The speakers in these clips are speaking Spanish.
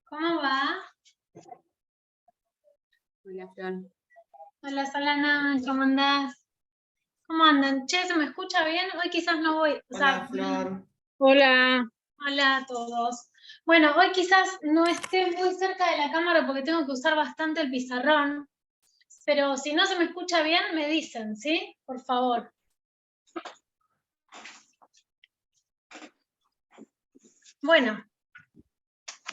¿Cómo va? Hola, Flor. Hola, Solana, ¿cómo andás? ¿Cómo andan? Che, ¿se me escucha bien? Hoy quizás no voy. Hola, Flor. Hola. Hola a todos. Bueno, hoy quizás no esté muy cerca de la cámara porque tengo que usar bastante el pizarrón, pero si no se me escucha bien, me dicen, ¿sí? Por favor. Bueno,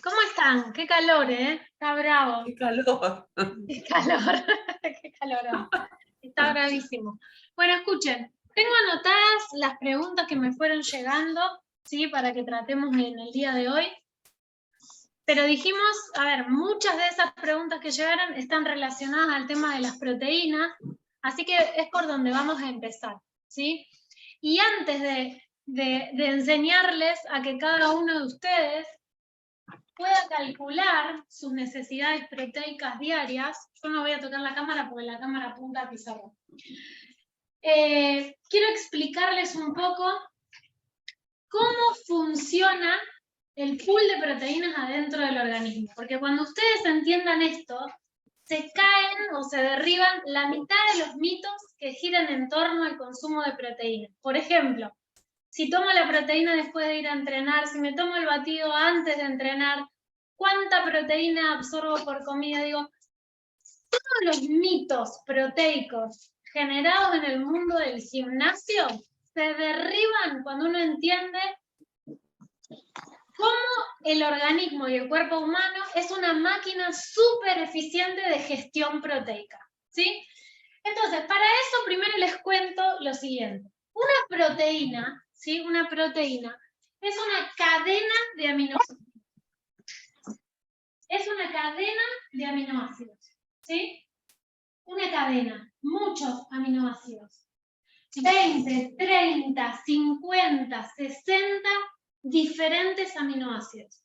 ¿cómo están? Qué calor, ¿eh? Está bravo. ¡Qué calor! Qué calor. Qué calor. Está bravísimo. Bueno, escuchen, tengo anotadas las preguntas que me fueron llegando, ¿sí? Para que tratemos en el día de hoy. Pero dijimos, a ver, muchas de esas preguntas que llegaron están relacionadas al tema de las proteínas, así que es por donde vamos a empezar, ¿sí? Y antes de enseñarles a que cada uno de ustedes pueda calcular sus necesidades proteicas diarias, yo no voy a tocar la cámara porque la cámara apunta a pizarrón. Quiero explicarles un poco cómo funciona el pool de proteínas adentro del organismo, porque cuando ustedes entiendan esto, se caen o se derriban la mitad de los mitos que giran en torno al consumo de proteínas. Por ejemplo, si tomo la proteína después de ir a entrenar, si me tomo el batido antes de entrenar, ¿cuánta proteína absorbo por comida? Digo, todos los mitos proteicos generados en el mundo del gimnasio se derriban cuando uno entiende cómo el organismo y el cuerpo humano es una máquina súper eficiente de gestión proteica, ¿sí? Entonces, para eso primero les cuento lo siguiente. Una proteína, ¿sí? Una proteína es una cadena de aminoácidos. Es una cadena de aminoácidos, ¿sí? Una cadena, muchos aminoácidos. 20, 30, 50, 60 diferentes aminoácidos.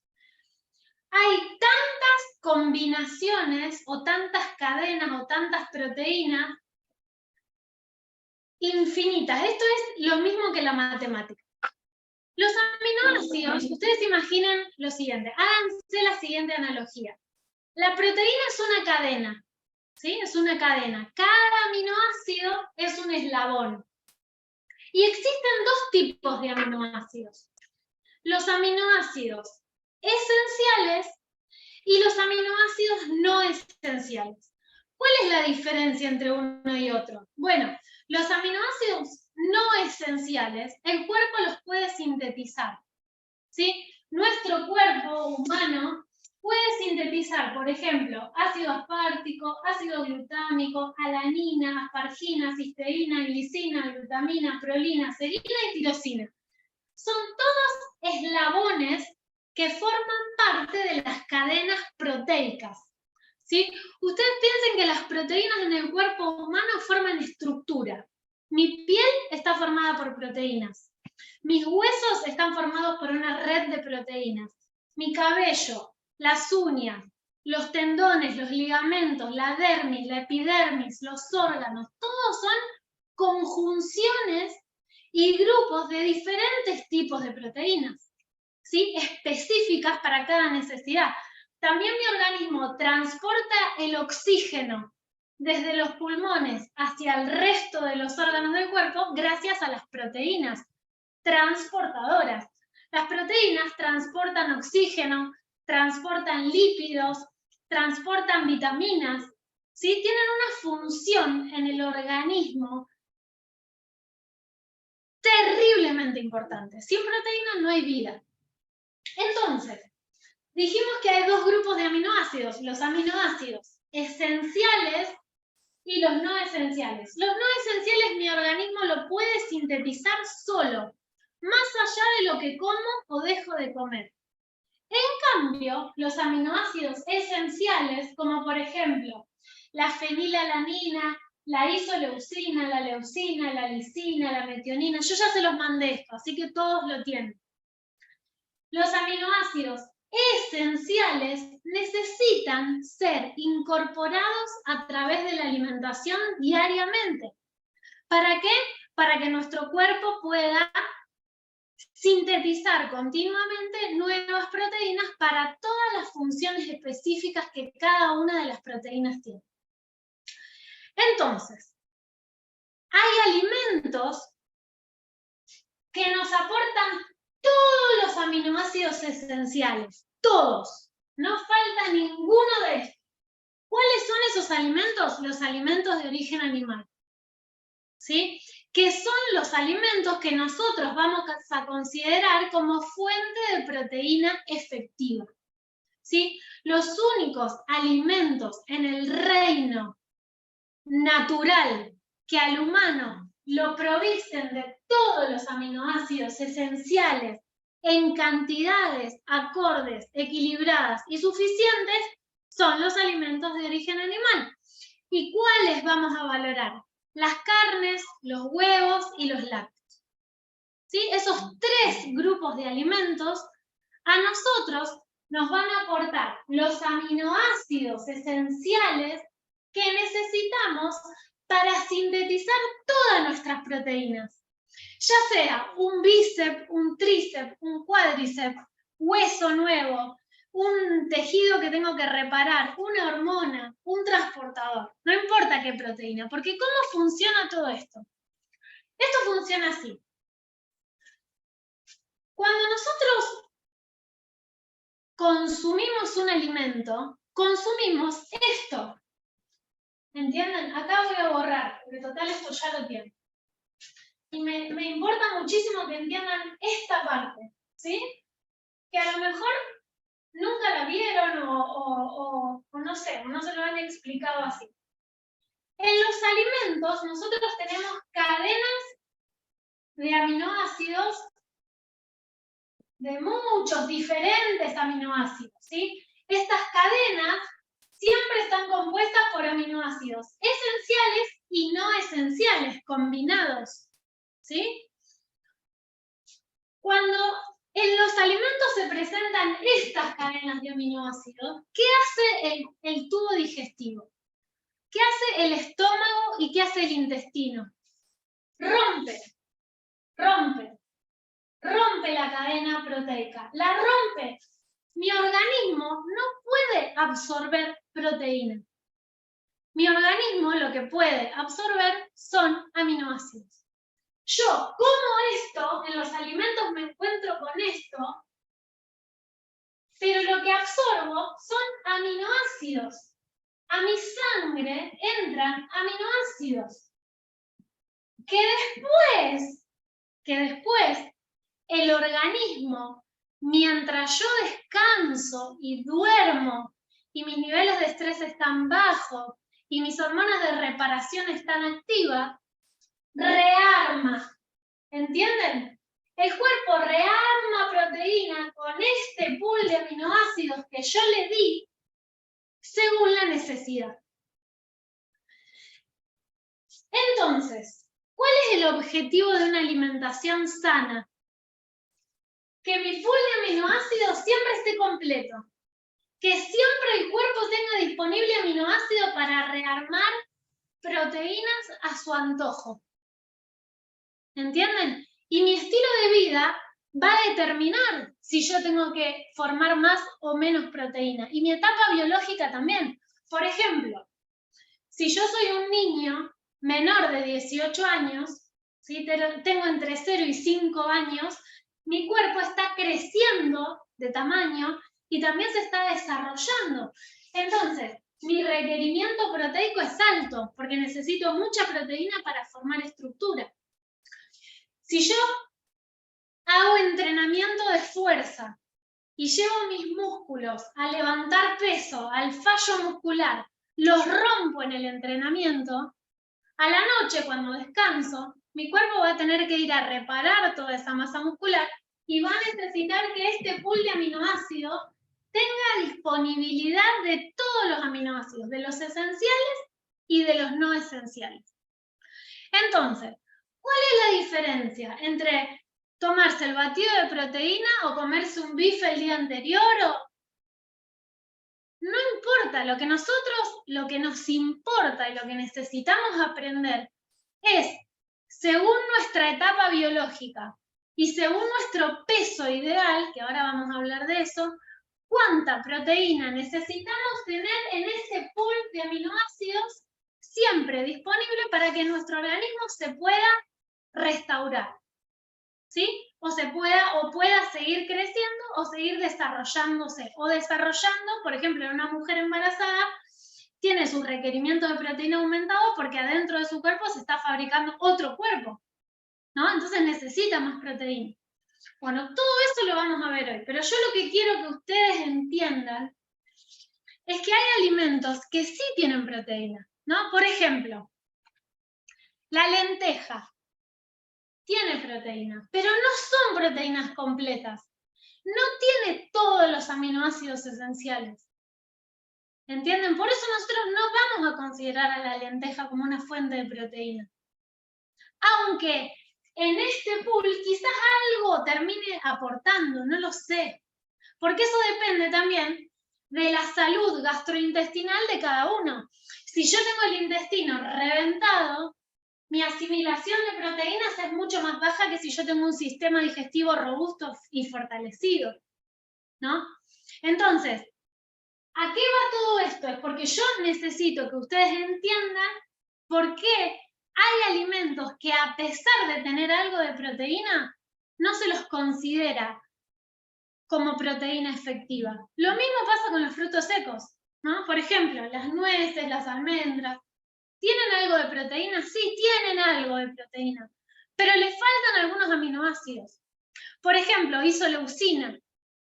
Hay tantas combinaciones o tantas cadenas o tantas proteínas infinitas. Esto es lo mismo que la matemática. Los aminoácidos, ustedes imaginen lo siguiente, háganse la siguiente analogía. La proteína es una cadena, ¿sí? Es una cadena. Cada aminoácido es un eslabón. Y existen dos tipos de aminoácidos. Los aminoácidos esenciales y los aminoácidos no esenciales. ¿Cuál es la diferencia entre uno y otro? Bueno, los aminoácidos no esenciales, el cuerpo los puede sintetizar, ¿sí? Nuestro cuerpo humano puede sintetizar, por ejemplo, ácido aspartico, ácido glutámico, alanina, aspargina, cisteína, glicina, glutamina, prolina, serina y tirosina. Son todos eslabones que forman parte de las cadenas proteicas, ¿sí? Ustedes piensen que las proteínas en el cuerpo humano forman estructura. Mi piel está formada por proteínas. Mis huesos están formados por una red de proteínas. Mi cabello, las uñas, los tendones, los ligamentos, la dermis, la epidermis, los órganos, todos son conjunciones y grupos de diferentes tipos de proteínas, ¿sí? Específicas para cada necesidad. También mi organismo transporta el oxígeno desde los pulmones hacia el resto de los órganos del cuerpo gracias a las proteínas transportadoras. Las proteínas transportan oxígeno, transportan lípidos, transportan vitaminas, ¿sí? Tienen una función en el organismo terriblemente importante. Sin proteínas no hay vida. Entonces, dijimos que hay dos grupos de aminoácidos, los aminoácidos esenciales y los no esenciales. Los no esenciales mi organismo lo puede sintetizar solo, más allá de lo que como o dejo de comer. En cambio, los aminoácidos esenciales, como por ejemplo la fenilalanina, la isoleucina, la leucina, la lisina, la metionina, yo ya se los mandé esto, así que todos lo tienen. Los aminoácidos esenciales necesitan ser incorporados a través de la alimentación diariamente. ¿Para qué? Para que nuestro cuerpo pueda sintetizar continuamente nuevas proteínas para todas las funciones específicas que cada una de las proteínas tiene. Entonces, hay alimentos que nos aportan todos los aminoácidos esenciales, todos. No falta ninguno de estos. ¿Cuáles son esos alimentos? Los alimentos de origen animal. ¿Sí? Que son los alimentos que nosotros vamos a considerar como fuente de proteína efectiva. ¿Sí? Los únicos alimentos en el reino natural que al humano lo provisten de todos los aminoácidos esenciales en cantidades acordes, equilibradas y suficientes son los alimentos de origen animal. ¿Y cuáles vamos a valorar? Las carnes, los huevos y los lácteos. ¿Sí? Esos tres grupos de alimentos a nosotros nos van a aportar los aminoácidos esenciales que necesitamos para sintetizar todas nuestras proteínas. Ya sea un bíceps, un tríceps, un cuádriceps, hueso nuevo, un tejido que tengo que reparar, una hormona, un transportador. No importa qué proteína, porque ¿cómo funciona todo esto? Esto funciona así. Cuando nosotros consumimos un alimento, consumimos esto. ¿Entienden? Acá voy a borrar, porque total esto ya lo tienen. Y me importa muchísimo que entiendan esta parte, ¿sí? Que a lo mejor nunca la vieron o no sé, no se lo han explicado así. En los alimentos nosotros tenemos cadenas de aminoácidos, de muchos diferentes aminoácidos, ¿sí? Estas cadenas siempre están compuestas por aminoácidos esenciales y no esenciales, combinados, ¿sí? Cuando en los alimentos se presentan estas cadenas de aminoácidos, ¿qué hace el tubo digestivo? ¿Qué hace el estómago y qué hace el intestino? Rompe la cadena proteica. La rompe. Mi organismo no puede absorber proteína. Mi organismo lo que puede absorber son aminoácidos. Yo como esto, en los alimentos me encuentro con esto, pero lo que absorbo son aminoácidos. A mi sangre entran aminoácidos. Que después el organismo, mientras yo descanso y duermo y mis niveles de estrés están bajos y mis hormonas de reparación están activas, rearma. ¿Entienden? El cuerpo rearma proteína con este pool de aminoácidos que yo le di según la necesidad. Entonces, ¿cuál es el objetivo de una alimentación sana? Que mi pool de aminoácidos siempre esté completo. Que siempre el cuerpo tenga disponible aminoácido para rearmar proteínas a su antojo. ¿Entienden? Y mi estilo de vida va a determinar si yo tengo que formar más o menos proteína. Y mi etapa biológica también. Por ejemplo, si yo soy un niño menor de 18 años, ¿sí? Tengo entre 0 y 5 años, mi cuerpo está creciendo de tamaño y también se está desarrollando. Entonces, mi requerimiento proteico es alto, porque necesito mucha proteína para formar estructura. Si yo hago entrenamiento de fuerza y llevo mis músculos a levantar peso, al fallo muscular, los rompo en el entrenamiento, a la noche cuando descanso, mi cuerpo va a tener que ir a reparar toda esa masa muscular y va a necesitar que este pool de aminoácidos tenga disponibilidad de todos los aminoácidos, de los esenciales y de los no esenciales. Entonces, ¿cuál es la diferencia entre tomarse el batido de proteína o comerse un bife el día anterior? No importa, lo que nos importa y lo que necesitamos aprender es, según nuestra etapa biológica y según nuestro peso ideal, que ahora vamos a hablar de eso, cuánta proteína necesitamos tener en ese pool de aminoácidos siempre disponible para que nuestro organismo se pueda restaurar, ¿sí? O pueda seguir creciendo o seguir desarrollándose, o desarrollando, por ejemplo, en una mujer embarazada, tiene sus requerimientos de proteína aumentados porque adentro de su cuerpo se está fabricando otro cuerpo, ¿no? Entonces necesita más proteína. Bueno, todo eso lo vamos a ver hoy, pero yo lo que quiero que ustedes entiendan es que hay alimentos que sí tienen proteína, ¿no? Por ejemplo, la lenteja tiene proteína, pero no son proteínas completas. No tiene todos los aminoácidos esenciales. ¿Entienden? Por eso nosotros no vamos a considerar a la lenteja como una fuente de proteína. Aunque en este pool quizás algo termine aportando, no lo sé. Porque eso depende también de la salud gastrointestinal de cada uno. Si yo tengo el intestino reventado, mi asimilación de proteínas es mucho más baja que si yo tengo un sistema digestivo robusto y fortalecido, ¿no? Entonces, ¿a qué va todo esto? Es porque yo necesito que ustedes entiendan por qué hay alimentos que a pesar de tener algo de proteína, no se los considera como proteína efectiva. Lo mismo pasa con los frutos secos, ¿no? Por ejemplo, las nueces, las almendras, ¿tienen algo de proteína? Sí, tienen algo de proteína, pero les faltan algunos aminoácidos. Por ejemplo, isoleucina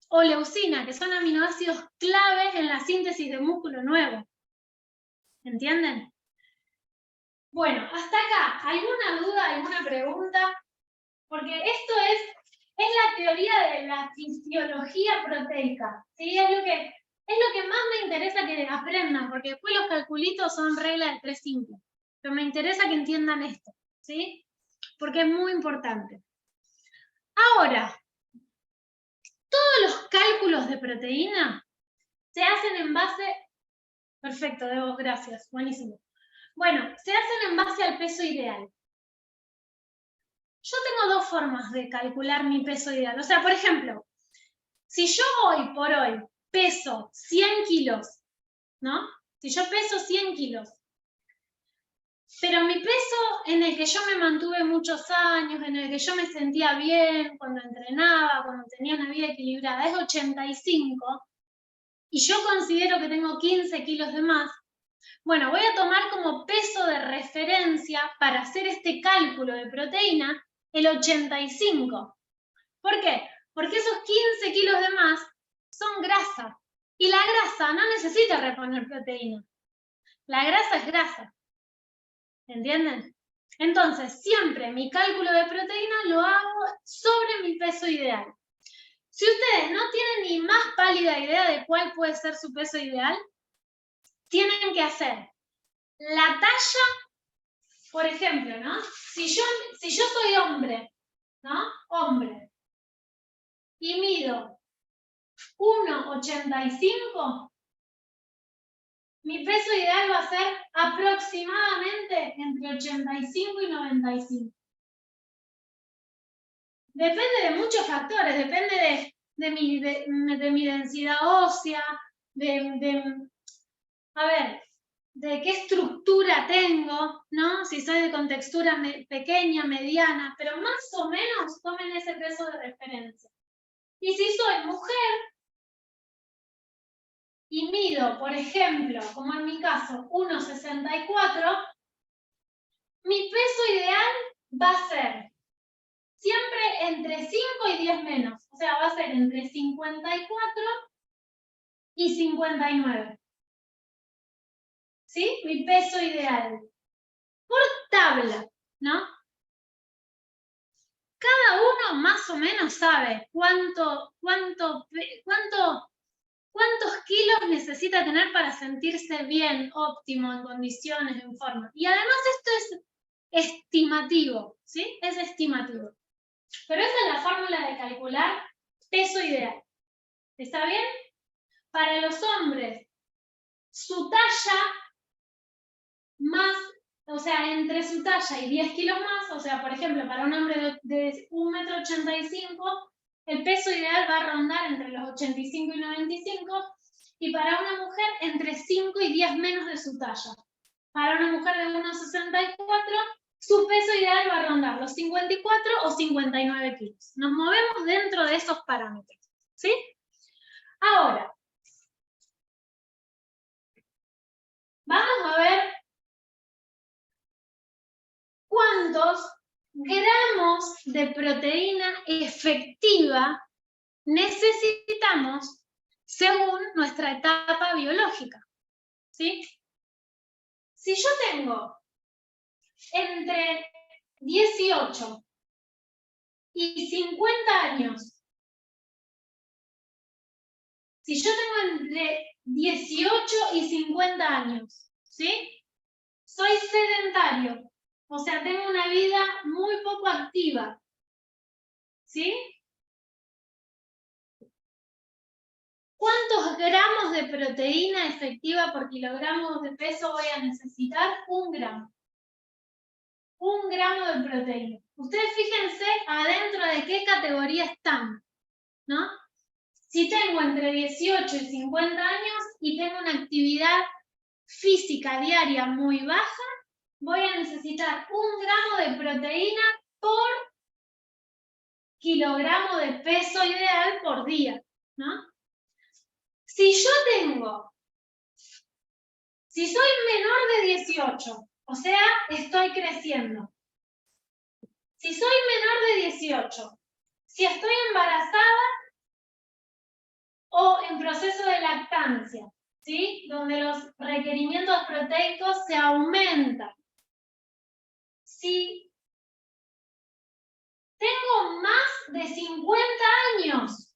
o leucina, que son aminoácidos claves en la síntesis de músculo nuevo. ¿Entienden? Bueno, hasta acá, ¿alguna duda, alguna pregunta? Porque esto es la teoría de la fisiología proteica, ¿sí? Es lo que más me interesa que aprendan, porque después los calculitos son reglas de 3 simples. Pero me interesa que entiendan esto, ¿sí? Porque es muy importante. Ahora, todos los cálculos de proteína se hacen en base... Perfecto, Debo, gracias, buenísimo. Bueno, se hacen en base al peso ideal. Yo tengo dos formas de calcular mi peso ideal. O sea, por ejemplo, si yo hoy por hoy peso 100 kilos, ¿no? Si yo peso 100 kilos, pero mi peso en el que yo me mantuve muchos años, en el que yo me sentía bien cuando entrenaba, cuando tenía una vida equilibrada, es 85, y yo considero que tengo 15 kilos de más, bueno, voy a tomar como peso de referencia para hacer este cálculo de proteína el 85. ¿Por qué? Porque esos 15 kilos de más son grasa. Y la grasa no necesita reponer proteína. La grasa es grasa. ¿Entienden? Entonces, siempre mi cálculo de proteína lo hago sobre mi peso ideal. Si ustedes no tienen ni más pálida idea de cuál puede ser su peso ideal, tienen que hacer la talla, por ejemplo, ¿no? Si yo soy hombre, ¿no? Hombre, y mido 1,85, mi peso ideal va a ser aproximadamente entre 85 y 95. Depende de muchos factores, depende de mi densidad ósea, a ver, de qué estructura tengo, ¿no? Si soy de contextura pequeña, mediana, pero más o menos tomen ese peso de referencia. Y si soy mujer y mido, por ejemplo, como en mi caso, 1,64, mi peso ideal va a ser siempre entre 5 y 10 menos. O sea, va a ser entre 54 y 59. ¿Sí? Mi peso ideal. Por tabla, ¿no? Cada uno más o menos sabe cuántos kilos necesita tener para sentirse bien, óptimo, en condiciones, en forma. Y además esto es estimativo, ¿sí? Es estimativo. Pero esa es la fórmula de calcular peso ideal. ¿Está bien? Para los hombres, su talla más o sea, entre su talla y 10 kilos más, o sea, por ejemplo, para un hombre de 1,85 m, el peso ideal va a rondar entre los 85 y 95, y para una mujer entre 5 y 10 menos de su talla. Para una mujer de 1,64, su peso ideal va a rondar los 54 o 59 kilos. Nos movemos dentro de esos parámetros, ¿sí? Ahora, vamos a ver cuántos gramos de proteína efectiva necesitamos según nuestra etapa biológica, ¿sí? Si yo tengo entre 18 y 50 años, si yo tengo entre 18 y 50 años, ¿sí? Soy sedentario, o sea, tengo una vida muy poco activa, ¿sí? ¿Cuántos gramos de proteína efectiva por kilogramo de peso voy a necesitar? 1 gramo. 1 gramo de proteína. Ustedes fíjense adentro de qué categoría están, ¿no? Si tengo entre 18 y 50 años y tengo una actividad física diaria muy baja, voy a necesitar 1 gramo de proteína por kilogramo de peso ideal por día, ¿no? Si soy menor de 18, o sea, estoy creciendo. Si soy menor de 18, si estoy embarazada o en proceso de lactancia, ¿sí? Donde los requerimientos proteicos se aumentan. Si tengo más de 50 años,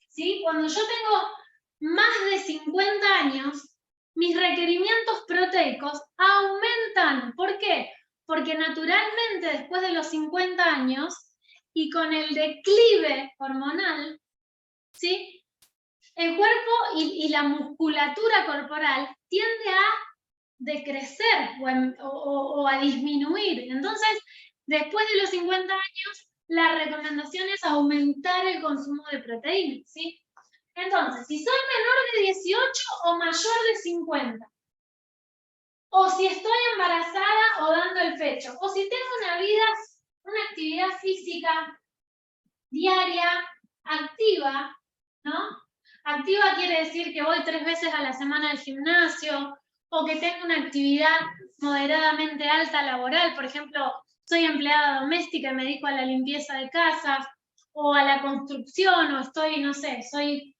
¿sí? Cuando yo tengo más de 50 años, mis requerimientos proteicos aumentan. ¿Por qué? Porque naturalmente después de los 50 años y con el declive hormonal, ¿sí? El cuerpo y la musculatura corporal tiende a decrecer o a disminuir. Entonces, después de los 50 años, la recomendación es aumentar el consumo de proteínas, ¿sí? Entonces, si soy menor de 18 o mayor de 50, o si estoy embarazada o dando el pecho, o si tengo una actividad física diaria, activa, ¿no? Activa quiere decir que voy 3 veces a la semana al gimnasio, o que tengo una actividad moderadamente alta laboral, por ejemplo, soy empleada doméstica y me dedico a la limpieza de casas, o a la construcción, o estoy, no sé, soy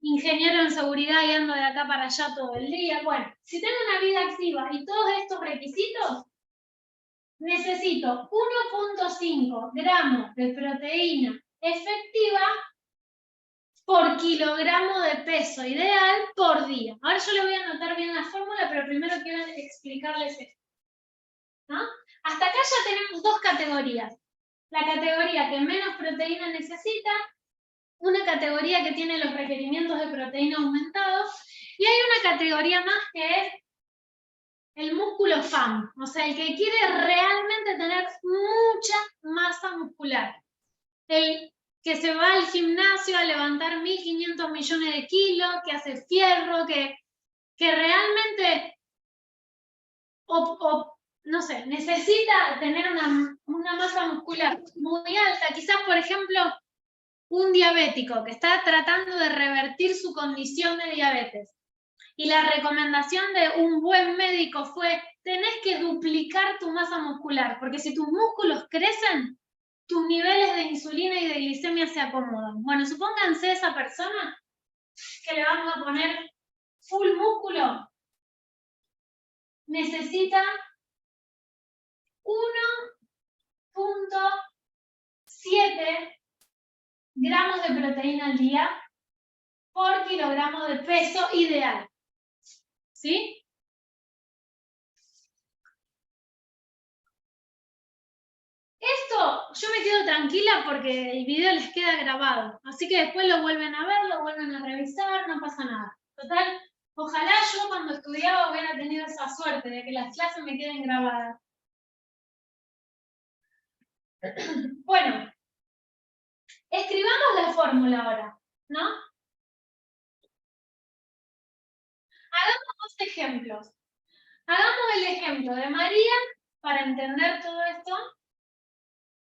ingeniero en seguridad y ando de acá para allá todo el día. Bueno, si tengo una vida activa y todos estos requisitos, necesito 1,5 gramos de proteína efectiva por kilogramo de peso ideal por día. Ahora yo le voy a anotar bien la fórmula, pero primero quiero explicarles esto, ¿no? Hasta acá ya tenemos 2 categorías. La categoría que menos proteína necesita, una categoría que tiene los requerimientos de proteína aumentados, y hay una categoría más que es el músculo FAM, o sea, el que quiere realmente tener mucha masa muscular. El que se va al gimnasio a levantar 1.500 millones de kilos, que hace fierro, que realmente, no sé, necesita tener una masa muscular muy alta. Quizás, por ejemplo, un diabético que está tratando de revertir su condición de diabetes. Y la recomendación de un buen médico fue, tenés que duplicar tu masa muscular, porque si tus músculos crecen, tus niveles de insulina y de glicemia se acomodan. Bueno, supónganse esa persona que le vamos a poner full músculo, necesita 1,7 gramos de proteína al día por kilogramo de peso ideal. ¿Sí? Esto yo me quedo tranquila porque el video les queda grabado, así que después lo vuelven a ver, lo vuelven a revisar, no pasa nada. Total, Ojalá yo cuando estudiaba hubiera tenido esa suerte de que las clases me queden grabadas. Bueno, escribamos la fórmula ahora, ¿no? Hagamos dos ejemplos. Hagamos el ejemplo de María, para entender todo esto,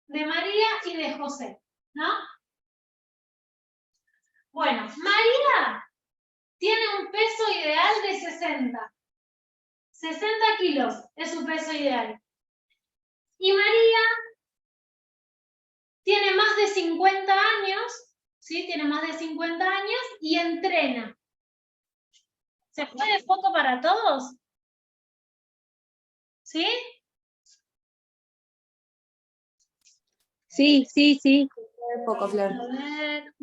de María y de José, ¿no? Bueno, María tiene un peso ideal de 60. 60 kilos es su peso ideal. Y María tiene más de 50 años, ¿sí? Tiene más de 50 años y entrena. ¿Se puede foco para todos? ¿Sí? Sí, sí, sí. Poco, Flor. A ver,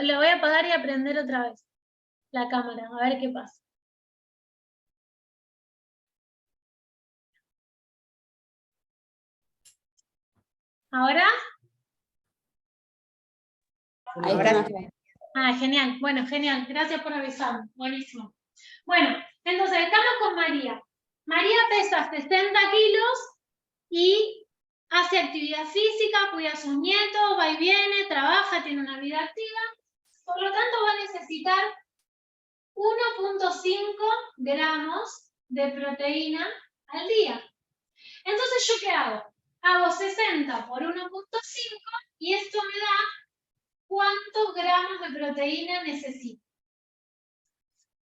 le voy a apagar y a prender otra vez la cámara, a ver qué pasa. ¿Ahora? Ahí está. Ah, genial. Bueno, genial. Gracias por avisarme. Buenísimo. Bueno, entonces estamos con María. María pesa 60 kilos y hace actividad física, cuida a sus nietos, va y viene, trabaja, tiene una vida activa. Por lo tanto, va a necesitar 1.5 gramos de proteína al día. Entonces, ¿yo qué hago? Hago 60 por 1.5 y esto me da ¿cuántos gramos de proteína necesito?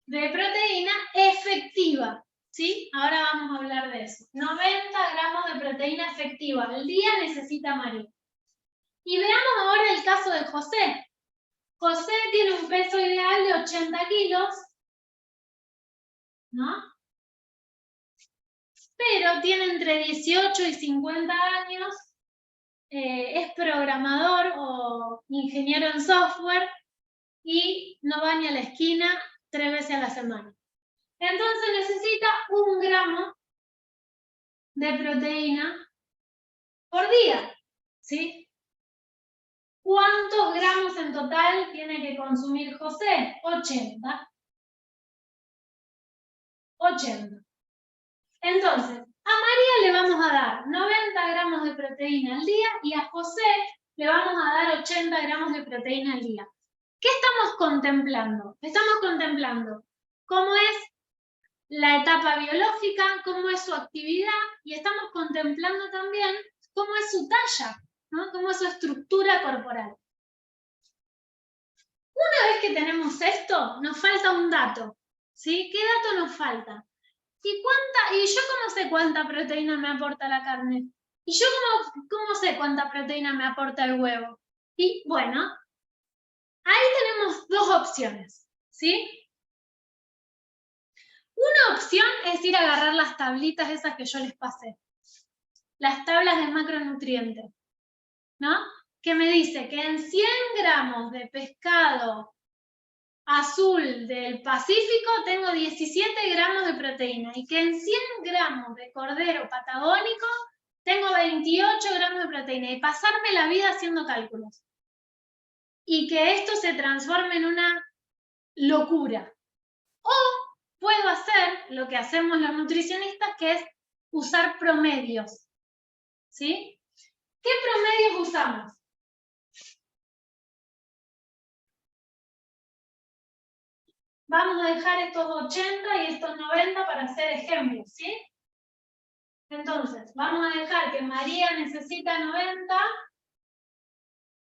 De proteína efectiva, ¿sí? Ahora vamos a hablar de eso. 90 gramos de proteína efectiva al día necesita María. Y veamos ahora el caso de José. José tiene un peso ideal de 80 kilos, ¿no? Pero tiene entre 18 y 50 años, es programador o ingeniero en software y no va ni a la esquina 3 veces a la semana. Entonces necesita 1 gramo de proteína por día, ¿sí? ¿Cuántos gramos en total tiene que consumir José? 80. 80. Entonces, a María le vamos a dar 90 gramos de proteína al día y a José le vamos a dar 80 gramos de proteína al día. ¿Qué estamos contemplando? Estamos contemplando cómo es la etapa biológica, cómo es su actividad y estamos contemplando también cómo es su talla, ¿no? Cómo es su estructura corporal. Una vez que tenemos esto, nos falta un dato, ¿sí? ¿Qué dato nos falta? ¿Y yo cómo sé cuánta proteína me aporta la carne? ¿Y yo cómo sé cuánta proteína me aporta el huevo? Y bueno, ahí tenemos dos opciones, ¿sí? Una opción es ir a agarrar las tablitas esas que yo les pasé. Las tablas de macronutrientes, ¿no? Que me dice que en 100 gramos de pescado azul del Pacífico tengo 17 gramos de proteína y que en 100 gramos de cordero patagónico tengo 28 gramos de proteína y pasarme la vida haciendo cálculos. Y que esto se transforme en una locura. O puedo hacer lo que hacemos los nutricionistas, que es usar promedios, ¿sí? ¿Qué promedios usamos? Vamos a dejar estos 80 y estos 90 para hacer ejemplos, ¿sí? Entonces, vamos a dejar que María necesita 90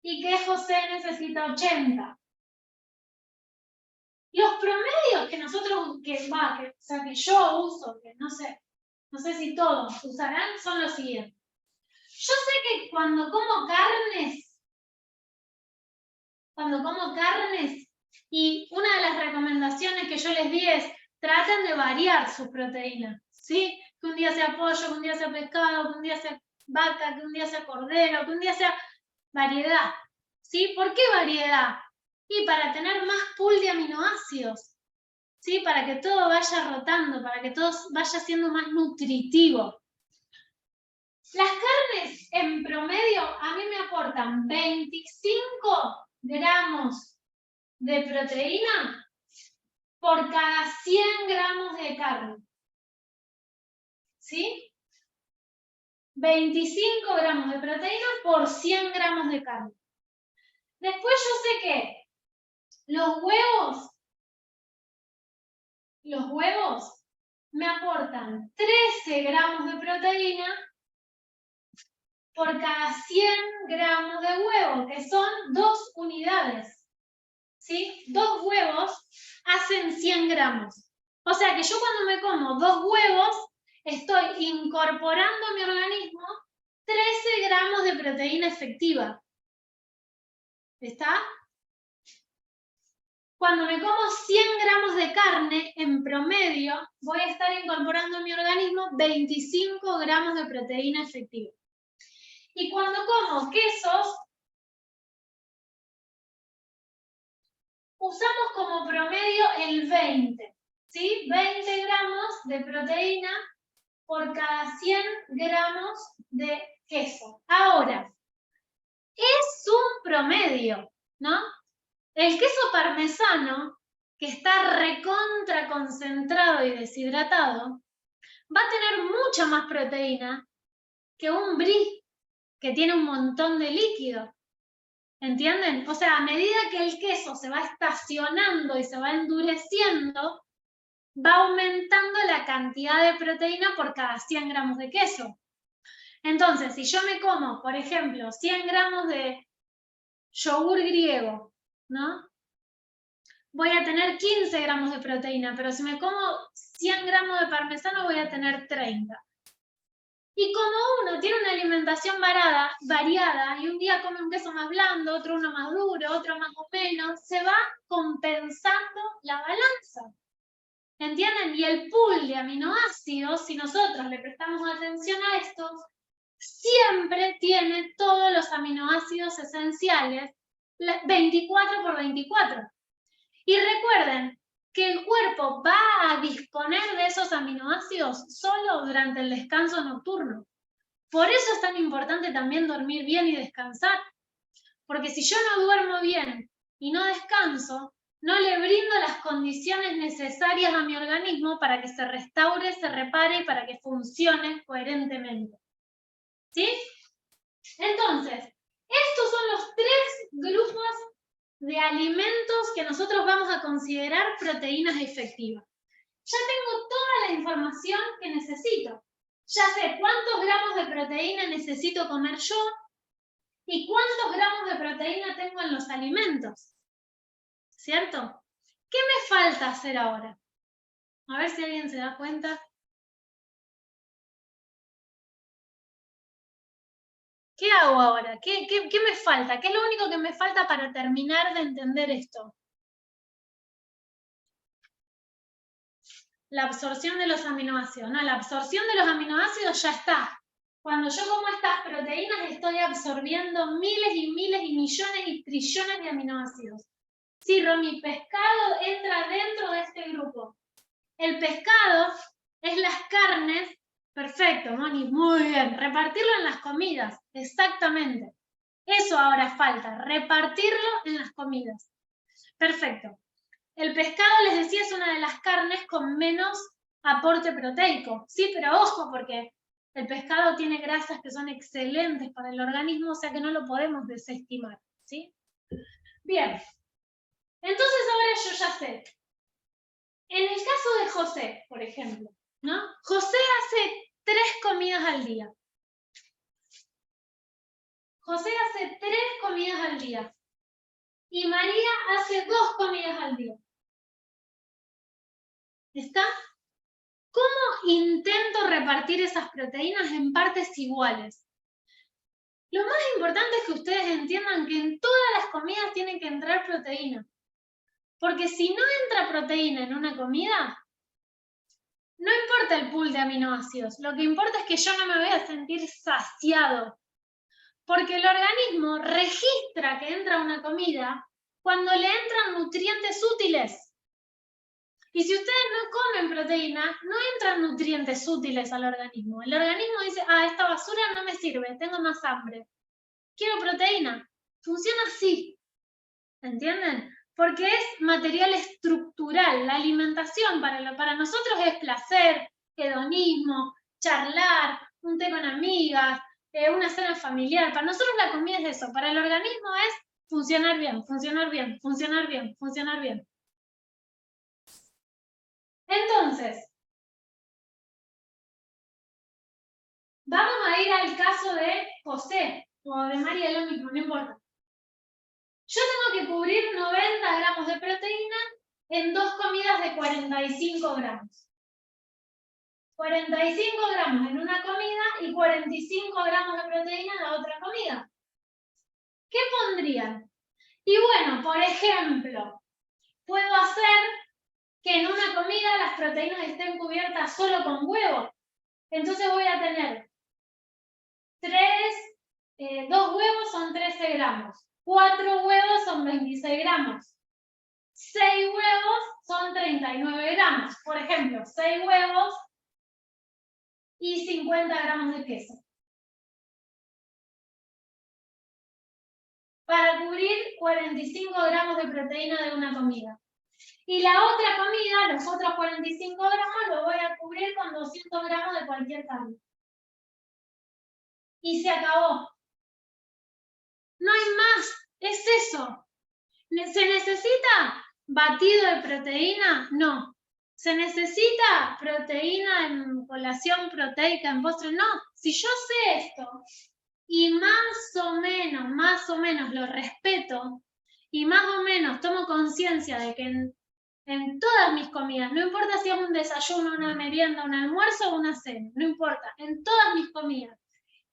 y que José necesita 80. Los promedios que nosotros, que yo uso, que no sé si todos usarán, son los siguientes. Yo sé que cuando como carnes, y una de las recomendaciones que yo les di es, traten de variar sus proteínas, ¿sí? Que un día sea pollo, que un día sea pescado, que un día sea vaca, que un día sea cordero, que un día sea variedad, ¿sí? ¿Por qué variedad? Y para tener más pool de aminoácidos, ¿sí? Para que todo vaya rotando, para que todo vaya siendo más nutritivo. Las carnes en promedio a mí me aportan 25 gramos de proteína por cada 100 gramos de carne. ¿Sí? 25 gramos de proteína por 100 gramos de carne. Después yo sé que los huevos me aportan 13 gramos de proteína por cada 100 gramos de huevo, que son 2 unidades. ¿Sí? 2 huevos hacen 100 gramos. O sea que yo cuando me como 2 huevos, estoy incorporando a mi organismo 13 gramos de proteína efectiva. ¿Está? Cuando me como 100 gramos de carne, en promedio, voy a estar incorporando a mi organismo 25 gramos de proteína efectiva. Y cuando como quesos, usamos como promedio el 20, ¿sí? 20 gramos de proteína por cada 100 gramos de queso. Ahora, es un promedio, ¿no? El queso parmesano, que está recontra concentrado y deshidratado, va a tener mucha más proteína que un brie, que tiene un montón de líquido. ¿Entienden? O sea, a medida que el queso se va estacionando y se va endureciendo, va aumentando la cantidad de proteína por cada 100 gramos de queso. Entonces, si yo me como, por ejemplo, 100 gramos de yogur griego, ¿no? Voy a tener 15 gramos de proteína, pero si me como 100 gramos de parmesano voy a tener 30. Y como uno tiene una alimentación variada y un día come un queso más blando, otro uno más duro, otro más o menos, se va compensando la balanza. ¿Entienden? Y el pool de aminoácidos, si nosotros le prestamos atención a esto, siempre tiene todos los aminoácidos esenciales 24 por 24. Y recuerden que el cuerpo va a disponer de esos aminoácidos solo durante el descanso nocturno. Por eso es tan importante también dormir bien y descansar. Porque si yo no duermo bien y no descanso, no le brindo las condiciones necesarias a mi organismo para que se restaure, se repare y para que funcione coherentemente. ¿Sí? Entonces, estos son los 3 grupos de alimentos que nosotros vamos a considerar proteínas efectivas. Ya tengo toda la información que necesito. Ya sé cuántos gramos de proteína necesito comer yo y cuántos gramos de proteína tengo en los alimentos. ¿Cierto? ¿Qué me falta hacer ahora? A ver si alguien se da cuenta. ¿Qué hago ahora? ¿Qué me falta? ¿Qué es lo único que me falta para terminar de entender esto? La absorción de los aminoácidos. No, la absorción de los aminoácidos ya está. Cuando yo como estas proteínas estoy absorbiendo miles y miles y millones y trillones de aminoácidos. Sí, Romy, pescado entra dentro de este grupo. El pescado es las carnes. Perfecto, Moni, muy bien. Repartirlo en las comidas, exactamente. Eso ahora falta, repartirlo en las comidas. Perfecto. El pescado, les decía, es una de las carnes con menos aporte proteico. Sí, pero ojo, porque el pescado tiene grasas que son excelentes para el organismo, o sea que no lo podemos desestimar. ¿Sí? Bien. Entonces ahora yo ya sé. En el caso de José, por ejemplo, ¿no? José hace 3 comidas al día. José hace 3 comidas al día. Y María hace 2 comidas al día. ¿Está? ¿Cómo intento repartir esas proteínas en partes iguales? Lo más importante es que ustedes entiendan que en todas las comidas tienen que entrar proteína. Porque si no entra proteína en una comida, no importa el pool de aminoácidos. Lo que importa es que yo no me voy a sentir saciado. Porque el organismo registra que entra una comida cuando le entran nutrientes útiles. Y si ustedes no comen proteína, no entran nutrientes útiles al organismo. El organismo dice, esta basura no me sirve, tengo más hambre. Quiero proteína. Funciona así. ¿Entienden? porque es material estructural. La alimentación para nosotros es placer, hedonismo, charlar, un té con amigas, una cena familiar. Para nosotros la comida es eso, para el organismo es funcionar bien, funcionar bien, funcionar bien, funcionar bien. Entonces, vamos a ir al caso de José, o de María, lo mismo, no importa. Yo tengo que cubrir 90 gramos de proteína en 2 comidas de 45 gramos. 45 gramos en una comida y 45 gramos de proteína en la otra comida. ¿Qué pondrían? Y bueno, por ejemplo, puedo hacer que en una comida las proteínas estén cubiertas solo con huevo. Entonces voy a tener 2 huevos son 13 gramos, 4 huevos son 26 gramos, 6 huevos son 39 gramos. Por ejemplo, 6 huevos y 50 gramos de queso. Para cubrir 45 gramos de proteína de una comida. Y la otra comida, los otros 45 gramos, lo voy a cubrir con 200 gramos de cualquier carne. Y se acabó. No hay más. Es eso. ¿Se necesita batido de proteína? No. ¿Se necesita proteína en colación proteica, en postre? No. Si yo sé esto y más o menos lo respeto y más o menos tomo conciencia de que en todas mis comidas, no importa si es un desayuno, una merienda, un almuerzo o una cena, no importa, en todas mis comidas,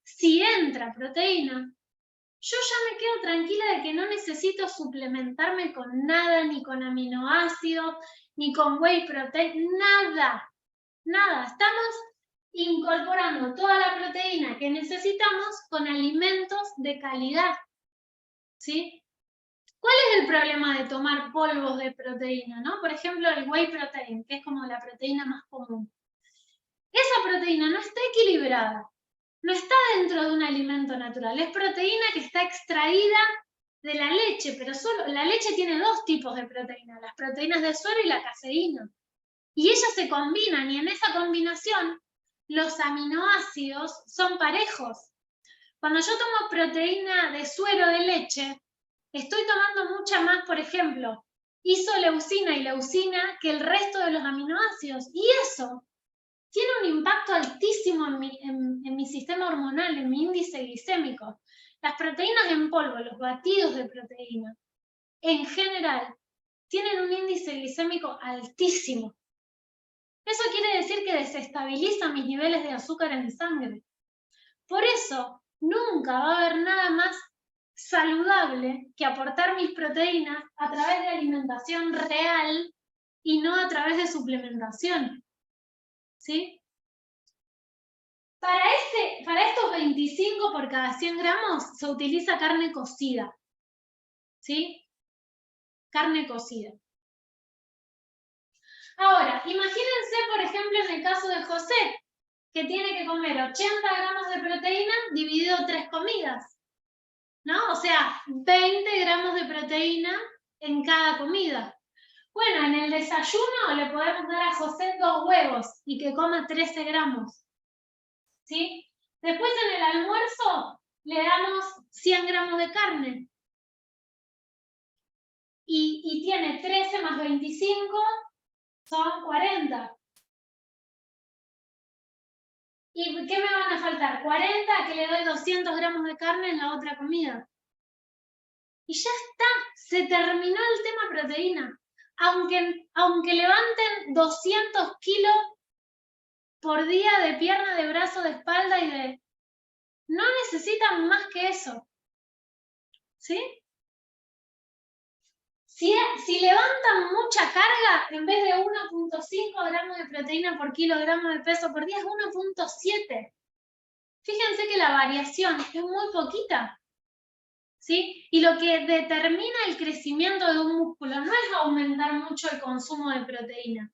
si entra proteína, yo ya me quedo tranquila de que no necesito suplementarme con nada, ni con aminoácidos, ni con whey protein, nada, nada. Estamos incorporando toda la proteína que necesitamos con alimentos de calidad, ¿sí? ¿Cuál es el problema de tomar polvos de proteína, no? Por ejemplo, el whey protein, que es como la proteína más común. Esa proteína no está equilibrada, no está dentro de un alimento natural, es proteína que está extraída de la leche, pero solo la leche tiene 2 tipos de proteína, las proteínas de suero y la caseína. Y ellas se combinan, y en esa combinación los aminoácidos son parejos. Cuando yo tomo proteína de suero de leche, estoy tomando mucha más, por ejemplo, isoleucina y leucina que el resto de los aminoácidos. Y eso tiene un impacto altísimo en mi sistema hormonal, en mi índice glicémico. Las proteínas en polvo, los batidos de proteína, en general, tienen un índice glicémico altísimo. Eso quiere decir que desestabiliza mis niveles de azúcar en sangre. Por eso, nunca va a haber nada más saludable que aportar mis proteínas a través de alimentación real y no a través de suplementación. ¿Sí? Para estos 25 por cada 100 gramos se utiliza carne cocida. ¿Sí? Carne cocida. Ahora, imagínense, por ejemplo, en el caso de José, que tiene que comer 80 gramos de proteína dividido en 3 comidas, ¿no? O sea, 20 gramos de proteína en cada comida. Bueno, en el desayuno le podemos dar a José 2 huevos y que coma 13 gramos, ¿sí? Después en el almuerzo le damos 100 gramos de carne. Y tiene 13 más 25, son 40. ¿Y qué me van a faltar? 40, que le doy 200 gramos de carne en la otra comida. Y ya está, se terminó el tema proteína. Aunque levanten 200 kilos por día de pierna, de brazo, de espalda y de... No necesitan más que eso. ¿Sí? Si levantan mucha carga, en vez de 1.5 gramos de proteína por kilogramo de peso por día, es 1.7. Fíjense que la variación es muy poquita. ¿Sí? Y lo que determina el crecimiento de un músculo no es aumentar mucho el consumo de proteína.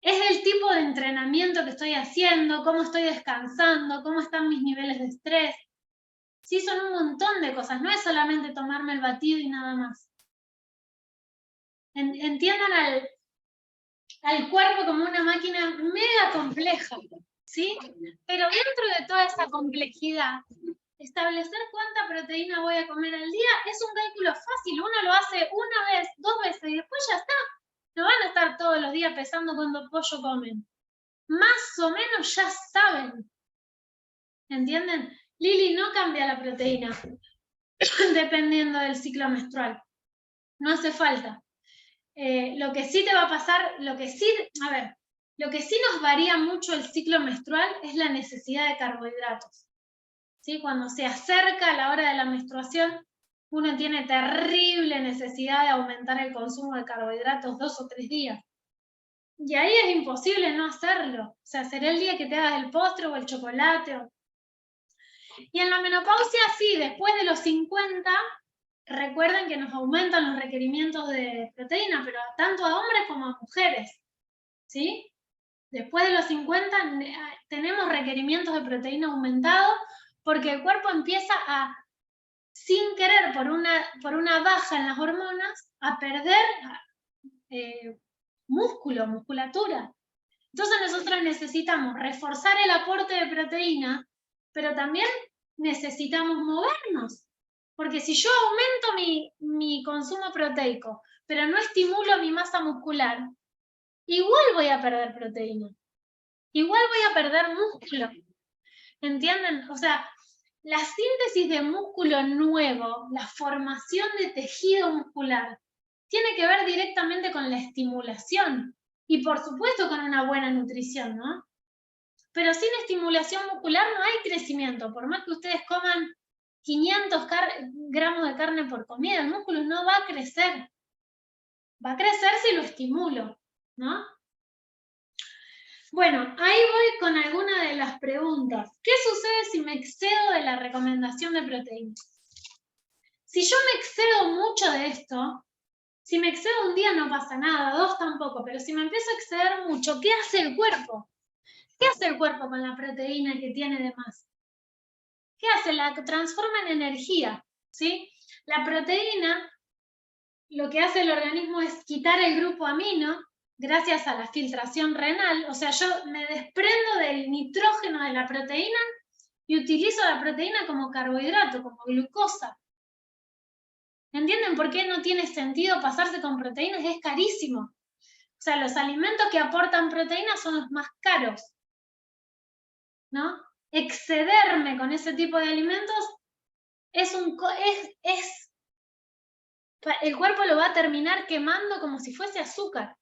Es el tipo de entrenamiento que estoy haciendo, cómo estoy descansando, cómo están mis niveles de estrés. Sí, son un montón de cosas, no es solamente tomarme el batido y nada más. entiendan al cuerpo como una máquina mega compleja, ¿sí? Pero dentro de toda esa complejidad, establecer cuánta proteína voy a comer al día es un cálculo fácil. Uno lo hace una vez, 2 veces y después ya está. No van a estar todos los días pesando cuánto pollo comen. Más o menos ya saben. ¿Entienden? Lili, no cambia la proteína dependiendo del ciclo menstrual. No hace falta. Lo que sí te va a pasar, lo que sí nos varía mucho el ciclo menstrual es la necesidad de carbohidratos. ¿Sí? Cuando se acerca la hora de la menstruación, uno tiene terrible necesidad de aumentar el consumo de carbohidratos 2 o 3 días. Y ahí es imposible no hacerlo. O sea, será el día que te hagas el postre o el chocolate. Y en la menopausia, sí, después de los 50, recuerden que nos aumentan los requerimientos de proteína, pero tanto a hombres como a mujeres, ¿sí? Después de los 50 tenemos requerimientos de proteína aumentados porque el cuerpo empieza a, sin querer, por una baja en las hormonas, a perder musculatura. Entonces nosotros necesitamos reforzar el aporte de proteína, pero también necesitamos movernos. Porque si yo aumento mi consumo proteico, pero no estimulo mi masa muscular, igual voy a perder proteína. Igual voy a perder músculo. ¿Entienden? O sea, la síntesis de músculo nuevo, la formación de tejido muscular, tiene que ver directamente con la estimulación. Y por supuesto con una buena nutrición, ¿no? Pero sin estimulación muscular no hay crecimiento. Por más que ustedes coman 500 gramos de carne por comida, el músculo no va a crecer. Va a crecer si lo estimulo, ¿no? Bueno, ahí voy con alguna de las preguntas. ¿Qué sucede si me excedo de la recomendación de proteínas? Si yo me excedo mucho de esto, si me excedo un día no pasa nada, 2 tampoco, pero si me empiezo a exceder mucho, ¿qué hace el cuerpo? ¿Qué hace el cuerpo con la proteína que tiene de más? ¿Qué hace? La transforma en energía, ¿sí? La proteína, lo que hace el organismo es quitar el grupo amino gracias a la filtración renal. O sea, yo me desprendo del nitrógeno de la proteína y utilizo la proteína como carbohidrato, como glucosa. ¿Entienden por qué no tiene sentido pasarse con proteínas? Es carísimo. O sea, los alimentos que aportan proteínas son los más caros, ¿no? Excederme con ese tipo de alimentos el cuerpo lo va a terminar quemando como si fuese azúcar.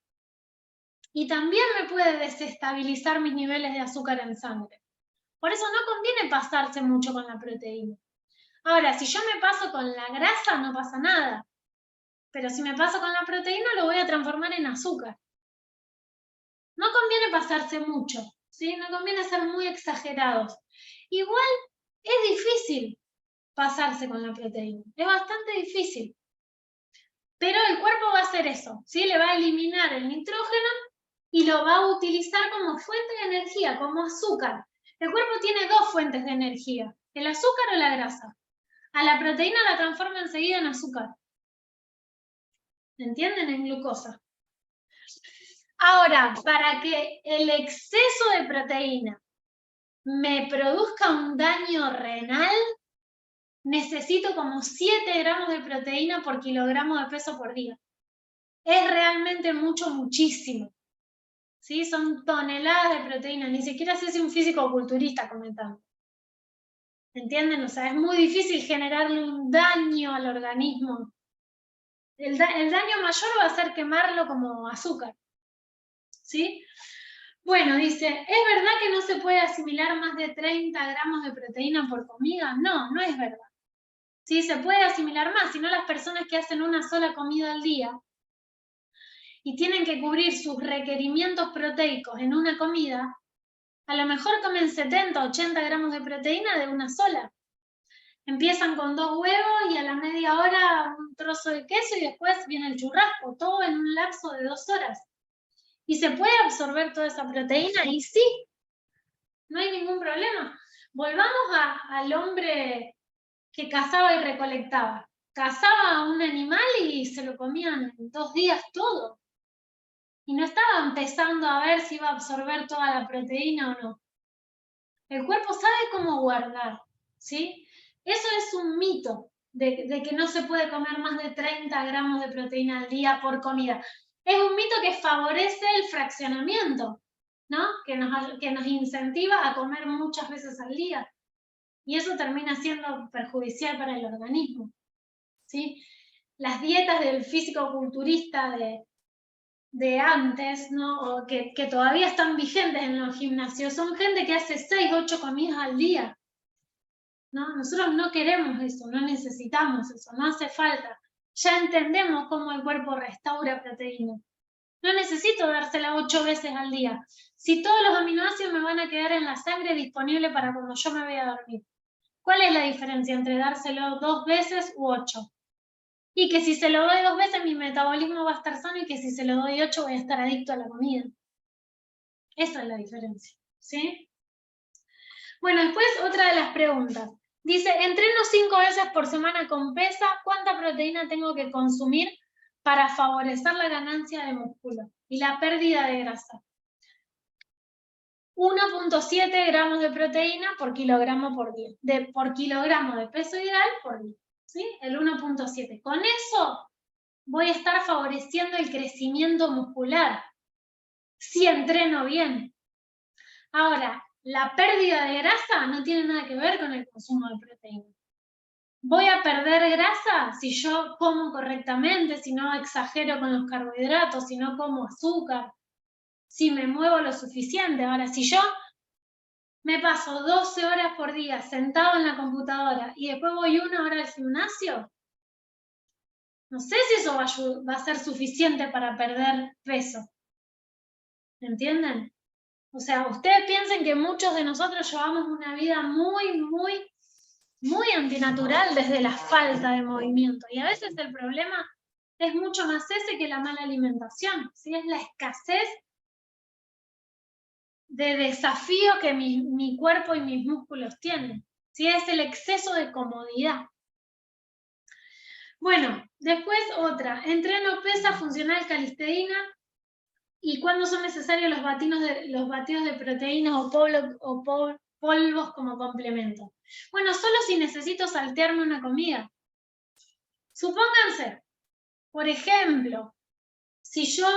Y también me puede desestabilizar mis niveles de azúcar en sangre. Por eso no conviene pasarse mucho con la proteína. Ahora, si yo me paso con la grasa, no pasa nada. Pero si me paso con la proteína, lo voy a transformar en azúcar. No conviene pasarse mucho, ¿sí? No conviene ser muy exagerados. Igual es difícil pasarse con la proteína. Es bastante difícil. Pero el cuerpo va a hacer eso, ¿sí? Le va a eliminar el nitrógeno y lo va a utilizar como fuente de energía, como azúcar. El cuerpo tiene 2 fuentes de energía, el azúcar o la grasa. A la proteína la transforma enseguida en azúcar. ¿Entienden? En glucosa. Ahora, para que el exceso de proteína me produzca un daño renal, necesito como 7 gramos de proteína por kilogramo de peso por día. Es realmente muchísimo. ¿Sí? Son toneladas de proteína, ni siquiera sé si un físico-culturista comentando. ¿Entienden? O sea, es muy difícil generarle un daño al organismo. El daño mayor va a ser quemarlo como azúcar. ¿Sí? Bueno, dice, ¿es verdad que no se puede asimilar más de 30 gramos de proteína por comida? No, no es verdad. Sí, se puede asimilar más, sino las personas que hacen una sola comida al día y tienen que cubrir sus requerimientos proteicos en una comida, a lo mejor comen 70, 80 gramos de proteína de una sola. Empiezan con 2 huevos y a la media hora un trozo de queso y después viene el churrasco, todo en un lapso de 2 horas. ¿Y se puede absorber toda esa proteína? Y sí, no hay ningún problema. Volvamos al hombre que cazaba y recolectaba. cazaba a un animal y se lo comían en 2 días todo. Y no estaban pensando a ver si iba a absorber toda la proteína o no. El cuerpo sabe cómo guardar, ¿sí? Eso es un mito, de que no se puede comer más de 30 gramos de proteína al día por comida. Es un mito que favorece el fraccionamiento, ¿no? Que nos incentiva a comer muchas veces al día. Y eso termina siendo perjudicial para el organismo, ¿sí? Las dietas del físico-culturista de antes, ¿no? O que todavía están vigentes en los gimnasios, son gente que hace 6, 8 comidas al día, ¿no? Nosotros no queremos eso, no necesitamos eso, no hace falta. Ya entendemos cómo el cuerpo restaura proteína. No necesito dársela 8 veces al día. Si todos los aminoácidos me van a quedar en la sangre disponible para cuando yo me voy a dormir. ¿Cuál es la diferencia entre dárselo 2 veces u 8? Y que si se lo doy 2 veces mi metabolismo va a estar sano y que si se lo doy 8 voy a estar adicto a la comida. Esa es la diferencia, ¿sí? Bueno, después otra de las preguntas. Dice, entreno 5 veces por semana con pesa, ¿cuánta proteína tengo que consumir para favorecer la ganancia de músculo y la pérdida de grasa? 1.7 gramos de proteína por kilogramo por día, por kilogramo de peso ideal por día, ¿sí? El 1.7. Con eso voy a estar favoreciendo el crecimiento muscular, si entreno bien. Ahora, la pérdida de grasa no tiene nada que ver con el consumo de proteína. Voy a perder grasa si yo como correctamente, si no exagero con los carbohidratos, si no como azúcar, si me muevo lo suficiente. Ahora, si yo me paso 12 horas por día sentado en la computadora y después voy 1 hora al gimnasio, no sé si eso va a ser suficiente para perder peso. ¿Entienden? O sea, ustedes piensen que muchos de nosotros llevamos una vida muy antinatural desde la falta de movimiento. Y a veces el problema es mucho más ese que la mala alimentación, ¿sí? Es la escasez de desafío que mi cuerpo y mis músculos tienen, ¿sí? Es el exceso de comodidad. Bueno, después otra, entreno pesa funcional calistenia. ¿Y cuándo son necesarios los batidos de proteínas o polvos como complemento? Bueno, solo si necesito saltearme una comida. Supónganse, por ejemplo, si yo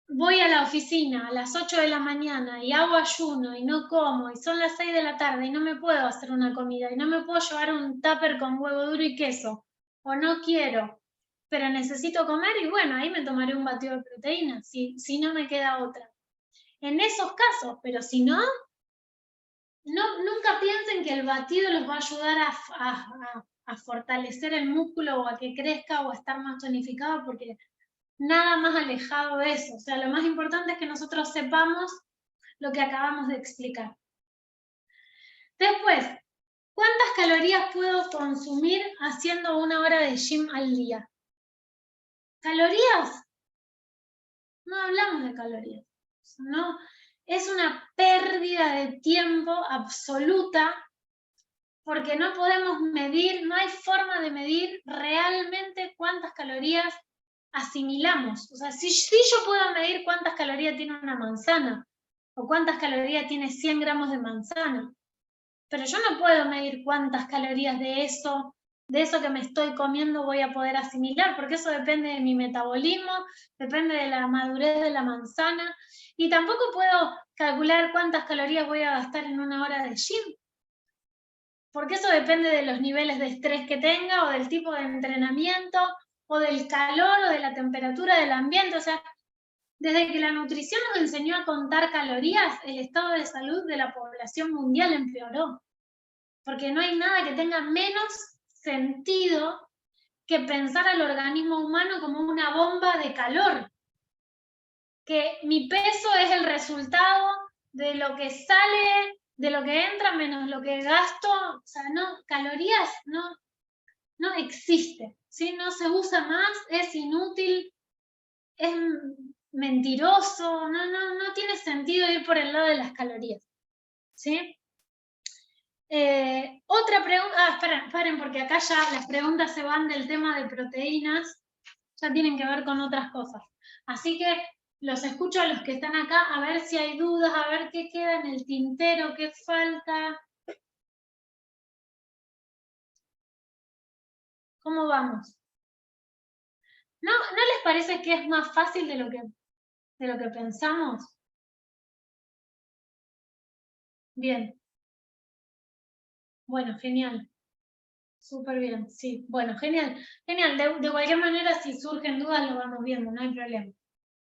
voy a la oficina a las 8 de la mañana y hago ayuno y no como, y son las 6 de la tarde y no me puedo hacer una comida, y no me puedo llevar un tupper con huevo duro y queso, o no quiero, pero necesito comer, y bueno, ahí me tomaré un batido de proteína, si no me queda otra. En esos casos, pero si no, nunca piensen que el batido los va a ayudar a fortalecer el músculo o a que crezca o a estar más tonificado, porque nada más alejado de eso. O sea, lo más importante es que nosotros sepamos lo que acabamos de explicar. Después, ¿cuántas calorías puedo consumir haciendo 1 hora de gym al día? ¿Calorías? No hablamos de calorías. No, es una pérdida de tiempo absoluta porque no podemos medir, no hay forma de medir realmente cuántas calorías asimilamos. O sea, si yo puedo medir cuántas calorías tiene una manzana o cuántas calorías tiene 100 gramos de manzana, pero yo no puedo medir cuántas calorías de eso que me estoy comiendo voy a poder asimilar, porque eso depende de mi metabolismo, depende de la madurez de la manzana, y tampoco puedo calcular cuántas calorías voy a gastar en 1 hora de gym, porque eso depende de los niveles de estrés que tenga, o del tipo de entrenamiento, o del calor, o de la temperatura del ambiente. O sea, desde que la nutrición nos enseñó a contar calorías, el estado de salud de la población mundial empeoró. Porque no hay nada que tenga menos sentido que pensar al organismo humano como una bomba de calor. Que mi peso es el resultado de lo que sale, de lo que entra menos lo que gasto. O sea, no, calorías no existe, ¿sí? No se usa más, es inútil, es mentiroso, no tiene sentido ir por el lado de las calorías, ¿sí? Otra pregunta, esperen, porque acá ya las preguntas se van del tema de proteínas, ya tienen que ver con otras cosas. Así que los escucho a los que están acá, a ver si hay dudas, a ver qué queda en el tintero, qué falta. ¿Cómo vamos? ¿No les parece que es más fácil de lo que pensamos? Bien. Bueno, genial. Súper bien, sí. Bueno, genial. Genial. De cualquier manera, si surgen dudas, lo vamos viendo, no hay problema.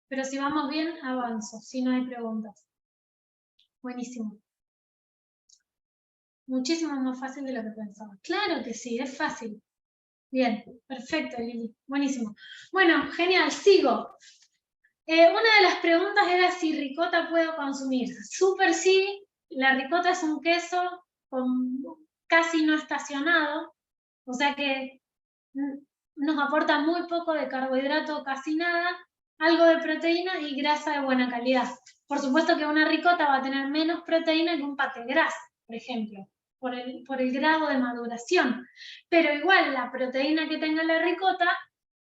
Pero si vamos bien, avanzo, si no hay preguntas. Buenísimo. Muchísimo más fácil de lo que pensaba. Claro que sí, es fácil. Bien, perfecto, Lili. Buenísimo. Bueno, genial, sigo. Una de las preguntas era si ricota puedo consumir. Súper sí, la ricota es un queso casi no estacionado, o sea que nos aporta muy poco de carbohidrato, casi nada, algo de proteína y grasa de buena calidad. Por supuesto que una ricota va a tener menos proteína que un paté gras, por ejemplo, por el grado de maduración. Pero igual la proteína que tenga la ricota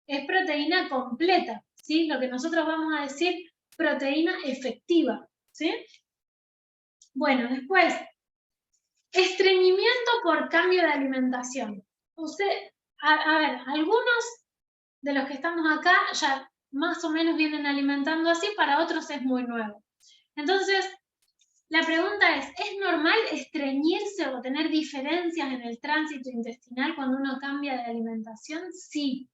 es proteína completa, ¿sí? Lo que nosotros vamos a decir proteína efectiva, ¿sí? Bueno, después, estreñimiento por cambio de alimentación. A ver, algunos de los que estamos acá ya más o menos vienen alimentando así, para otros es muy nuevo. Entonces, la pregunta es normal estreñirse o tener diferencias en el tránsito intestinal cuando uno cambia de alimentación? Sí,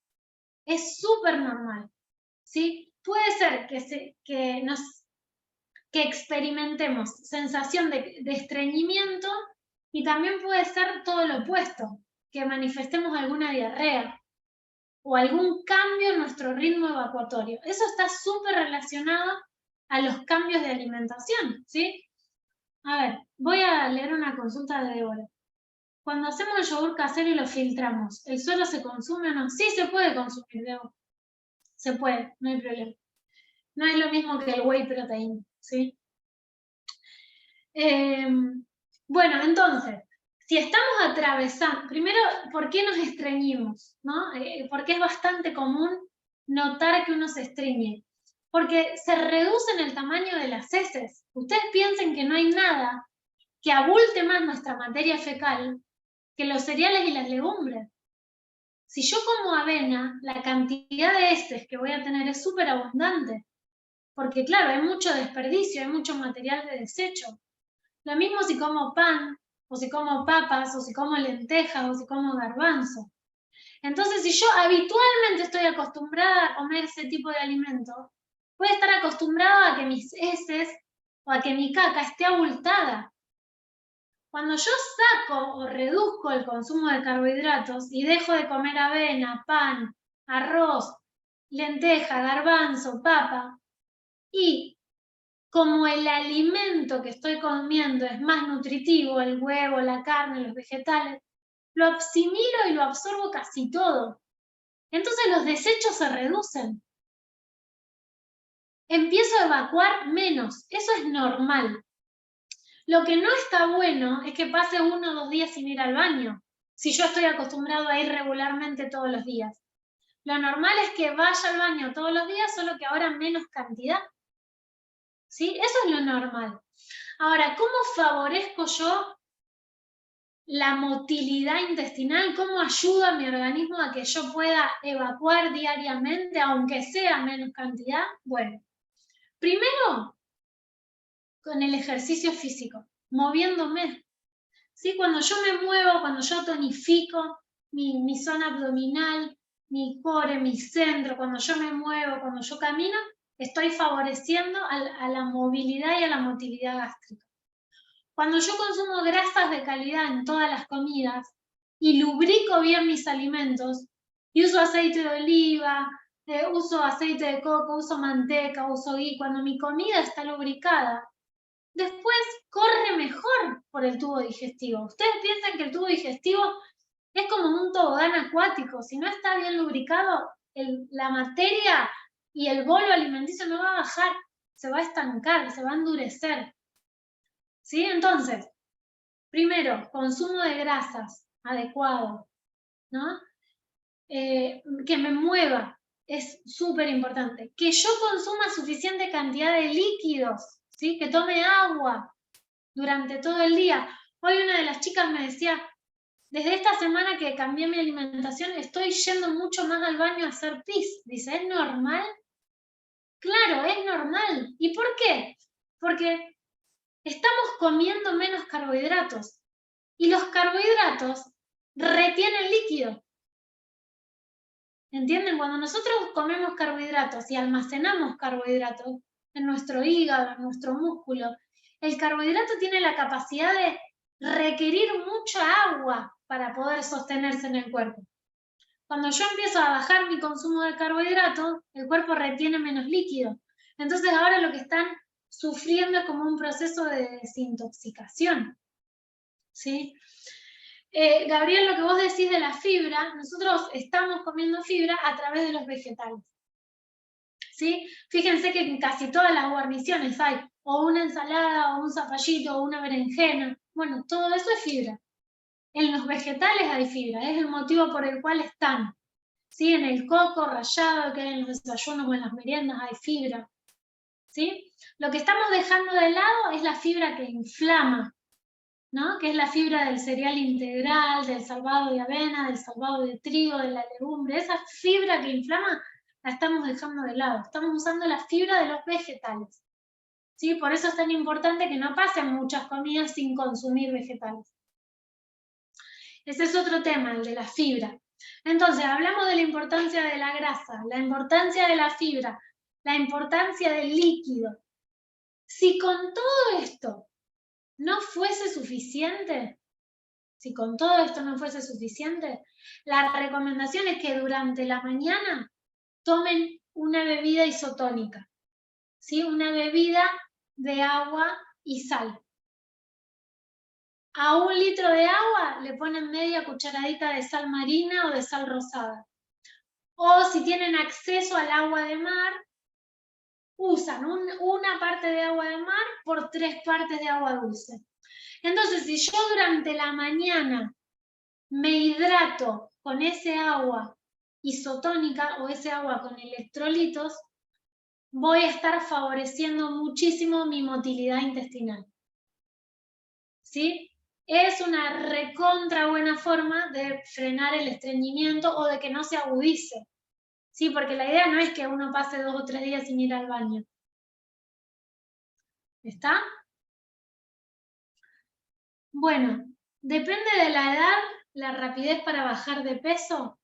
es súper normal, ¿sí? Puede ser que experimentemos sensación de estreñimiento y también puede ser todo lo opuesto, que manifestemos alguna diarrea o algún cambio en nuestro ritmo evacuatorio. Eso está súper relacionado a los cambios de alimentación, ¿sí? A ver, voy a leer una consulta de Débora. Cuando hacemos el yogur casero y lo filtramos, ¿el suero se consume o no? Sí, se puede consumir, Débora. Se puede, no hay problema. No es lo mismo que el whey protein, ¿sí? Bueno, entonces, si estamos atravesando, primero, ¿por qué nos estreñimos? ¿No? Porque es bastante común notar que uno se estreñe. Porque se reduce en el tamaño de las heces. Ustedes piensen que no hay nada que abulte más nuestra materia fecal que los cereales y las legumbres. Si yo como avena, la cantidad de heces que voy a tener es súper abundante. Porque claro, hay mucho desperdicio, hay mucho material de desecho. Lo mismo si como pan, o si como papas, o si como lentejas, o si como garbanzo. Entonces, si yo habitualmente estoy acostumbrada a comer ese tipo de alimento, voy a estar acostumbrada a que mis heces o a que mi caca esté abultada. Cuando yo saco o reduzco el consumo de carbohidratos y dejo de comer avena, pan, arroz, lenteja, garbanzo, papa, y como el alimento que estoy comiendo es más nutritivo, el huevo, la carne, los vegetales, lo asimilo y lo absorbo casi todo. Entonces los desechos se reducen. Empiezo a evacuar menos. Eso es normal. Lo que no está bueno es que pase 1 o 2 días sin ir al baño, si yo estoy acostumbrado a ir regularmente todos los días. Lo normal es que vaya al baño todos los días, solo que ahora menos cantidad. ¿Sí? Eso es lo normal. Ahora, ¿cómo favorezco yo la motilidad intestinal? ¿Cómo ayuda a mi organismo a que yo pueda evacuar diariamente, aunque sea menos cantidad? Bueno, primero, con el ejercicio físico, moviéndome. ¿Sí? Cuando yo me muevo, cuando yo tonifico mi zona abdominal, mi core, mi centro, cuando yo me muevo, cuando yo camino, estoy favoreciendo a la movilidad y a la motilidad gástrica. Cuando yo consumo grasas de calidad en todas las comidas y lubrico bien mis alimentos, y uso aceite de oliva, uso aceite de coco, uso manteca, uso ghee, cuando mi comida está lubricada, después corre mejor por el tubo digestivo. Ustedes piensan que el tubo digestivo es como un tobogán acuático. Si no está bien lubricado, la materia y el bolo alimenticio no va a bajar, se va a estancar, se va a endurecer. ¿Sí? Entonces, Primero, consumo de grasas adecuado, ¿no? Que me mueva, es súper importante. Que yo consuma suficiente cantidad de líquidos, ¿sí? Que tome agua durante todo el día. Hoy una de las chicas me decía, desde esta semana que cambié mi alimentación, estoy yendo mucho más al baño a hacer pis. Dice, ¿es normal? Claro, es normal. ¿Y por qué? Porque estamos comiendo menos carbohidratos. Y los carbohidratos retienen líquido. ¿Entienden? Cuando nosotros comemos carbohidratos y almacenamos carbohidratos en nuestro hígado, en nuestro músculo, el carbohidrato tiene la capacidad de requerir mucha agua para poder sostenerse en el cuerpo. Cuando yo empiezo a bajar mi consumo de carbohidratos, el cuerpo retiene menos líquido. Entonces ahora lo que están sufriendo es como un proceso de desintoxicación, ¿sí? Gabriel, lo que vos decís de la fibra, nosotros estamos comiendo fibra a través de los vegetales, ¿sí? Fíjense que en casi todas las guarniciones hay o una ensalada, o un zapallito, o una berenjena. Bueno, todo eso es fibra. En los vegetales hay fibra, es el motivo por el cual están. ¿Sí? En el coco rallado que hay en los desayunos o en las meriendas hay fibra. ¿Sí? Lo que estamos dejando de lado es la fibra que inflama, ¿no? Que es la fibra del cereal integral, del salvado de avena, del salvado de trigo, de la legumbre. Esa fibra que inflama la estamos dejando de lado. Estamos usando la fibra de los vegetales. ¿Sí? Por eso es tan importante que no pasen muchas comidas sin consumir vegetales. Ese es otro tema, el de la fibra. Entonces, hablamos de la importancia de la grasa, la importancia de la fibra, la importancia del líquido. Si con todo esto no fuese suficiente, la recomendación es que durante la mañana tomen una bebida isotónica, ¿sí? Una bebida de agua y sal. A 1 litro de agua le ponen media cucharadita de sal marina o de sal rosada. O si tienen acceso al agua de mar, usan una parte de agua de mar por 3 partes de agua dulce. Entonces, si yo durante la mañana me hidrato con ese agua isotónica o ese agua con electrolitos, voy a estar favoreciendo muchísimo mi motilidad intestinal. ¿Sí? Es una recontra buena forma de frenar el estreñimiento o de que no se agudice. Sí, porque la idea no es que uno pase 2 o 3 días sin ir al baño. ¿Está? Bueno, depende de la edad, la rapidez para bajar de peso.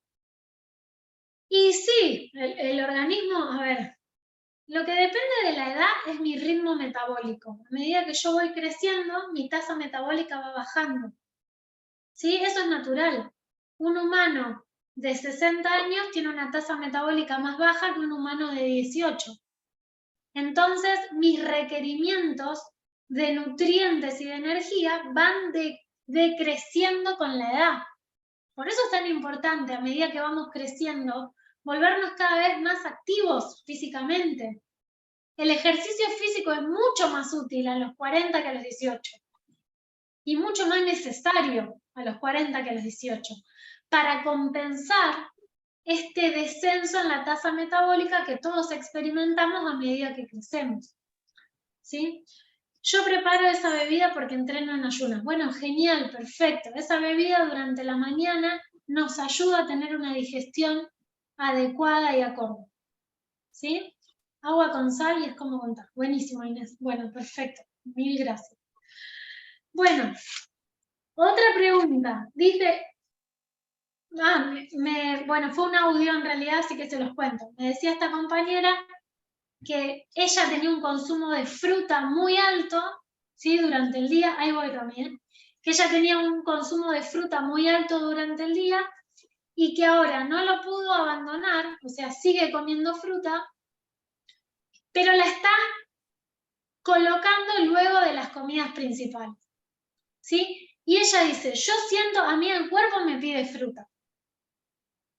Y sí, el organismo, a ver, lo que depende de la edad es mi ritmo metabólico. A medida que yo voy creciendo, mi tasa metabólica va bajando. ¿Sí? Eso es natural. Un humano de 60 años tiene una tasa metabólica más baja que un humano de 18. Entonces, mis requerimientos de nutrientes y de energía van decreciendo con la edad. Por eso es tan importante, a medida que vamos creciendo, volvernos cada vez más activos físicamente. El ejercicio físico es mucho más útil a los 40 que a los 18. Y mucho más necesario a los 40 que a los 18, para compensar este descenso en la tasa metabólica que todos experimentamos a medida que crecemos. ¿Sí? Yo preparo esa bebida porque entreno en ayunas. Bueno, genial, perfecto. Esa bebida durante la mañana nos ayuda a tener una digestión adecuada y acorde. ¿Sí? Agua con sal y es como contar. Buenísimo, Inés. Bueno, perfecto. Mil gracias. Bueno, otra pregunta. Dice, bueno, fue un audio en realidad, así que se los cuento. Me decía esta compañera que ella tenía un consumo de fruta muy alto, ¿sí? Durante el día, ahí voy también, que ella tenía un consumo de fruta muy alto durante el día y que ahora no lo pudo abandonar, o sea, sigue comiendo fruta, pero la está colocando luego de las comidas principales, ¿sí? Y ella dice, yo siento, a mí el cuerpo me pide fruta.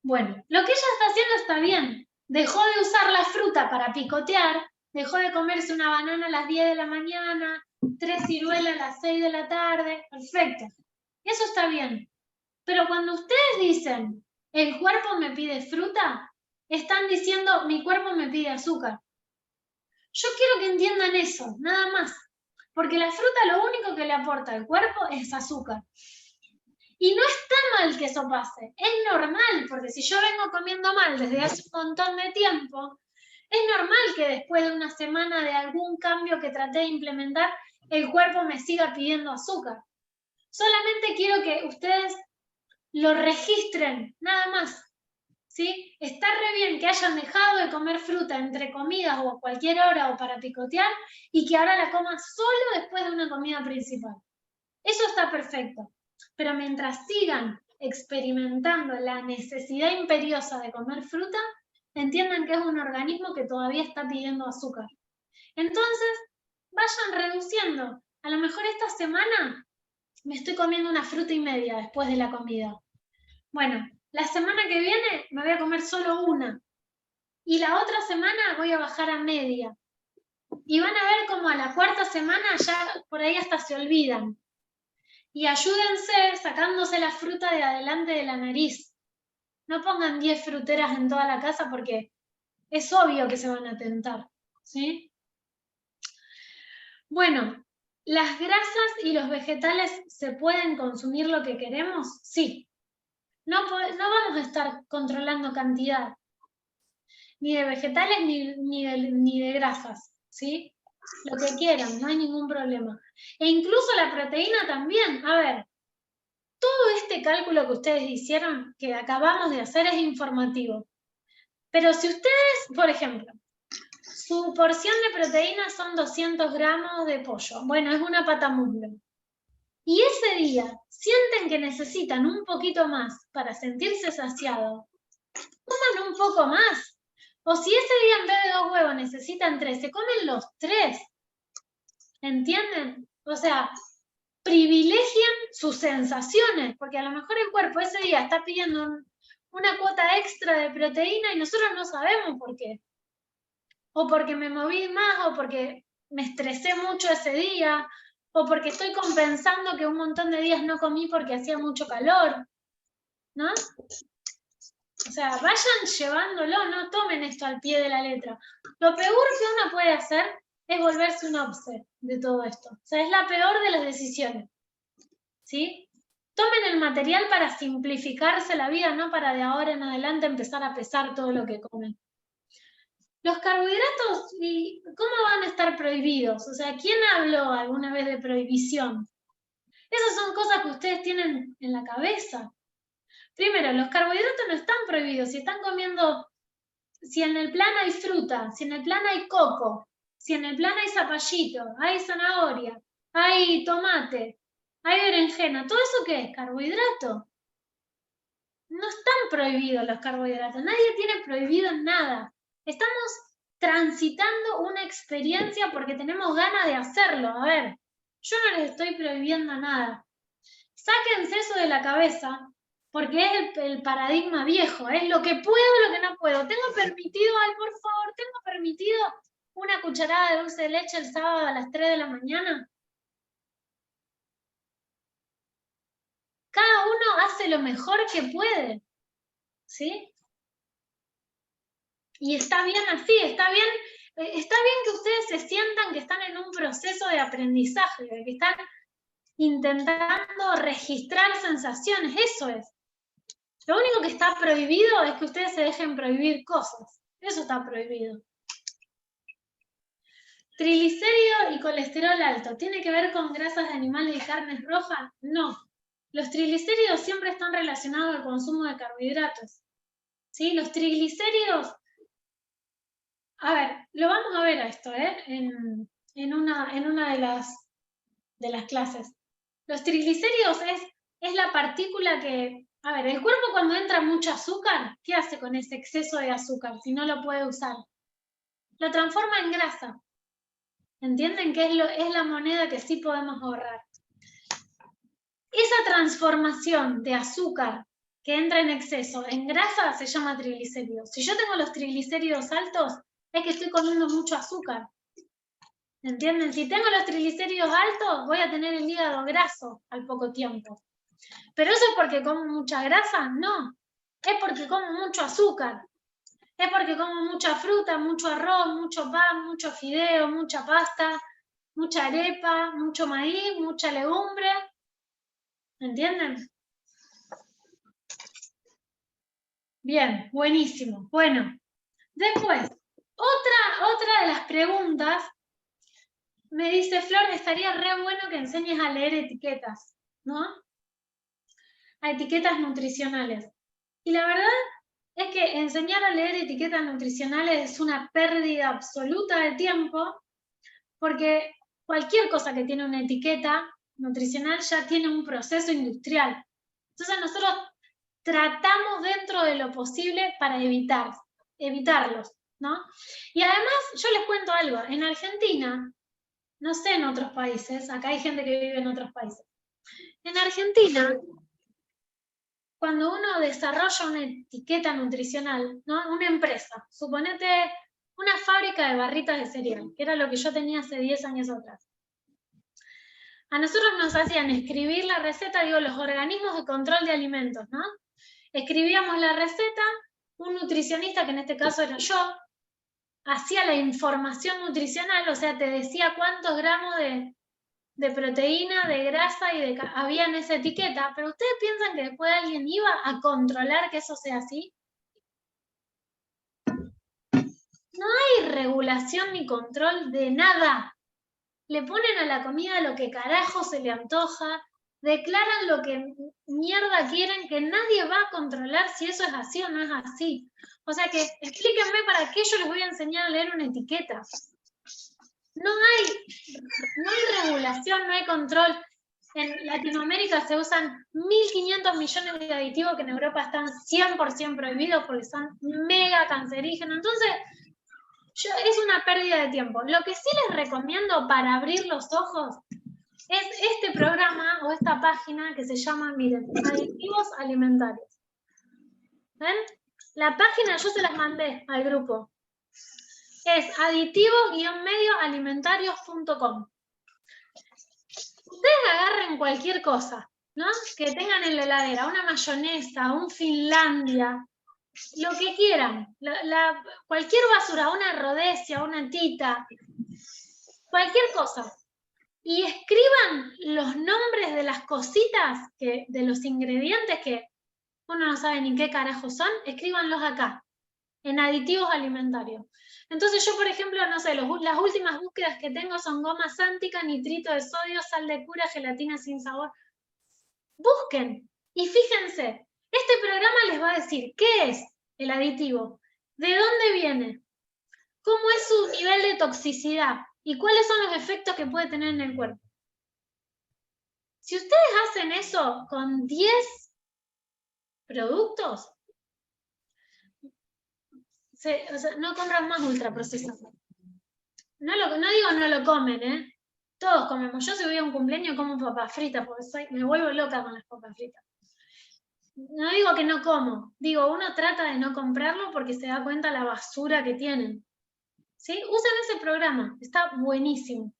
Bueno, lo que ella está haciendo está bien. Dejó de usar la fruta para picotear, dejó de comerse una banana a las 10 de la mañana, 3 ciruelas a las 6 de la tarde, perfecto. Eso está bien. Pero cuando ustedes dicen, el cuerpo me pide fruta, están diciendo, mi cuerpo me pide azúcar. Yo quiero que entiendan eso, nada más. Porque la fruta lo único que le aporta al cuerpo es azúcar. Y no está mal que eso pase, es normal, porque si yo vengo comiendo mal desde hace un montón de tiempo, es normal que después de una semana de algún cambio que traté de implementar, el cuerpo me siga pidiendo azúcar. Solamente quiero que ustedes lo registren, nada más. ¿Sí? Está re bien que hayan dejado de comer fruta entre comidas o a cualquier hora o para picotear y que ahora la coman solo después de una comida principal. Eso está perfecto. Pero mientras sigan experimentando la necesidad imperiosa de comer fruta, entiendan que es un organismo que todavía está pidiendo azúcar. Entonces, vayan reduciendo. A lo mejor esta semana me estoy comiendo una fruta y media después de la comida. Bueno, la semana que viene me voy a comer solo una. Y la otra semana voy a bajar a media. Y van a ver como a la cuarta semana ya por ahí hasta se olvidan. Y ayúdense sacándose la fruta de adelante de la nariz. No pongan 10 fruteras en toda la casa porque es obvio que se van a tentar, ¿sí? Bueno, ¿las grasas y los vegetales se pueden consumir lo que queremos? Sí. No vamos a estar controlando cantidad, ni de vegetales ni de grasas, ¿sí? Lo que quieran, no hay ningún problema. E incluso la proteína también. A ver, todo este cálculo que ustedes hicieron, que acabamos de hacer, es informativo. Pero si ustedes, por ejemplo, su porción de proteína son 200 gramos de pollo, bueno, es una patamuslo, y ese día sienten que necesitan un poquito más para sentirse saciados, coman un poco más. O si ese día en vez de 2 huevos necesitan 3, se comen los 3. ¿Entienden? O sea, privilegian sus sensaciones, porque a lo mejor el cuerpo ese día está pidiendo una cuota extra de proteína y nosotros no sabemos por qué. O porque me moví más, o porque me estresé mucho ese día, o porque estoy compensando que un montón de días no comí porque hacía mucho calor, ¿no? O sea, vayan llevándolo, no tomen esto al pie de la letra. Lo peor que uno puede hacer es volverse un obse de todo esto. O sea, es la peor de las decisiones. ¿Sí? Tomen el material para simplificarse la vida, no para de ahora en adelante empezar a pesar todo lo que comen. Los carbohidratos, ¿y cómo van a estar prohibidos? O sea, ¿quién habló alguna vez de prohibición? Esas son cosas que ustedes tienen en la cabeza. Primero, los carbohidratos no están prohibidos. Si están comiendo, si en el plan hay fruta, si en el plan hay coco, si en el plan hay zapallito, hay zanahoria, hay tomate, hay berenjena, ¿todo eso qué es? ¿Carbohidrato? No están prohibidos los carbohidratos. Nadie tiene prohibido nada. Estamos transitando una experiencia porque tenemos ganas de hacerlo. A ver, yo no les estoy prohibiendo nada. Sáquense eso de la cabeza, porque es el paradigma viejo, es lo que puedo, lo que no puedo. Tengo permitido, ay, por favor, tengo permitido una cucharada de dulce de leche el sábado a las 3 de la mañana. Cada uno hace lo mejor que puede, ¿sí? Y está bien así, está bien que ustedes se sientan que están en un proceso de aprendizaje, que están intentando registrar sensaciones, eso es. Lo único que está prohibido es que ustedes se dejen prohibir cosas, eso está prohibido. Triglicéridos y colesterol alto, ¿tiene que ver con grasas de animales y carnes rojas? No. Los triglicéridos siempre están relacionados al consumo de carbohidratos. ¿Sí? Los triglicéridos, a ver, lo vamos a ver a esto, en una de las clases. Los triglicéridos es la partícula que, a ver, el cuerpo cuando entra mucho azúcar, ¿qué hace con ese exceso de azúcar si no lo puede usar? Lo transforma en grasa. ¿Entienden que es la moneda que sí podemos ahorrar? Esa transformación de azúcar que entra en exceso en grasa se llama triglicéridos. Si yo tengo los triglicéridos altos, es que estoy comiendo mucho azúcar. ¿Entienden? Si tengo los triglicéridos altos, voy a tener el hígado graso al poco tiempo. ¿Pero eso es porque como mucha grasa? No. Es porque como mucho azúcar. Es porque como mucha fruta, mucho arroz, mucho pan, mucho fideo, mucha pasta, mucha arepa, mucho maíz, mucha legumbre. ¿Entienden? Bien, buenísimo. Bueno, después, otra de las preguntas, me dice Flor, estaría re bueno que enseñes a leer etiquetas, ¿no? A etiquetas nutricionales. Y la verdad es que enseñar a leer etiquetas nutricionales es una pérdida absoluta de tiempo, porque cualquier cosa que tiene una etiqueta nutricional ya tiene un proceso industrial. Entonces nosotros tratamos dentro de lo posible para evitarlos, ¿no? Y además, yo les cuento algo, en Argentina, no sé en otros países, acá hay gente que vive en otros países, en Argentina, cuando uno desarrolla una etiqueta nutricional, ¿no? Una empresa, suponete una fábrica de barritas de cereal, que era lo que yo tenía hace 10 años atrás. A nosotros nos hacían escribir la receta, digo, los organismos de control de alimentos, ¿no? Escribíamos la receta, un nutricionista, que en este caso era yo, hacía la información nutricional, o sea, te decía cuántos gramos de proteína, de grasa y había en esa etiqueta, pero ¿ustedes piensan que después alguien iba a controlar que eso sea así? No hay regulación ni control de nada. Le ponen a la comida lo que carajo se le antoja, declaran lo que mierda quieren, que nadie va a controlar si eso es así o no es así. O sea que explíquenme para qué yo les voy a enseñar a leer una etiqueta. No hay regulación, no hay control. En Latinoamérica se usan 1.500 millones de aditivos que en Europa están 100% prohibidos porque son mega cancerígenos. Entonces, es una pérdida de tiempo. Lo que sí les recomiendo para abrir los ojos es este programa o esta página que se llama, miren, Aditivos Alimentarios. ¿Ven? La página yo se las mandé al grupo. Es aditivo-medioalimentarios.com. Ustedes agarren cualquier cosa, ¿no? Que tengan en la heladera, una mayonesa, un Finlandia, lo que quieran, cualquier basura, una Rhodesia, una Tita, cualquier cosa. Y escriban los nombres de las cositas, de los ingredientes que uno no sabe ni qué carajo son, escríbanlos acá, en aditivos alimentarios. Entonces yo, por ejemplo, no sé, las últimas búsquedas que tengo son goma sántica, nitrito de sodio, sal de cura, gelatina sin sabor. Busquen y fíjense, este programa les va a decir qué es el aditivo, de dónde viene, cómo es su nivel de toxicidad y cuáles son los efectos que puede tener en el cuerpo. Si ustedes hacen eso con 10 productos, o sea, no compran más ultraprocesados. No digo no lo comen, ¿eh? Todos comemos. Yo si voy a un cumpleaños como papas fritas, porque me vuelvo loca con las papas fritas. No digo que no como, digo, uno trata de no comprarlo porque se da cuenta la basura que tienen. ¿Sí? Usen ese programa, está buenísimo.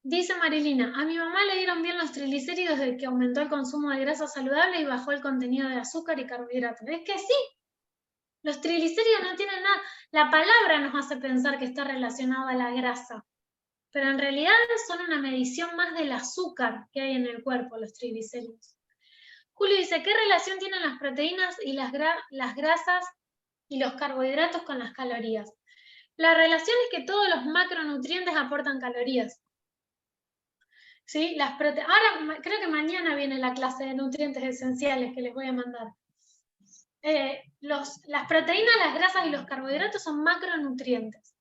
Dice Marilina, a mi mamá le dieron bien los triglicéridos desde que aumentó el consumo de grasa saludable y bajó el contenido de azúcar y carbohidratos. Es que sí, los triglicéridos no tienen nada. La palabra nos hace pensar que está relacionado a la grasa, pero en realidad son una medición más del azúcar que hay en el cuerpo, los triglicéridos. Julio dice, ¿qué relación tienen las proteínas y las grasas y los carbohidratos con las calorías? La relación es que todos los macronutrientes aportan calorías. ¿Sí? Ahora creo que mañana viene la clase de nutrientes esenciales que les voy a mandar. Las proteínas, las grasas y los carbohidratos son macronutrientes.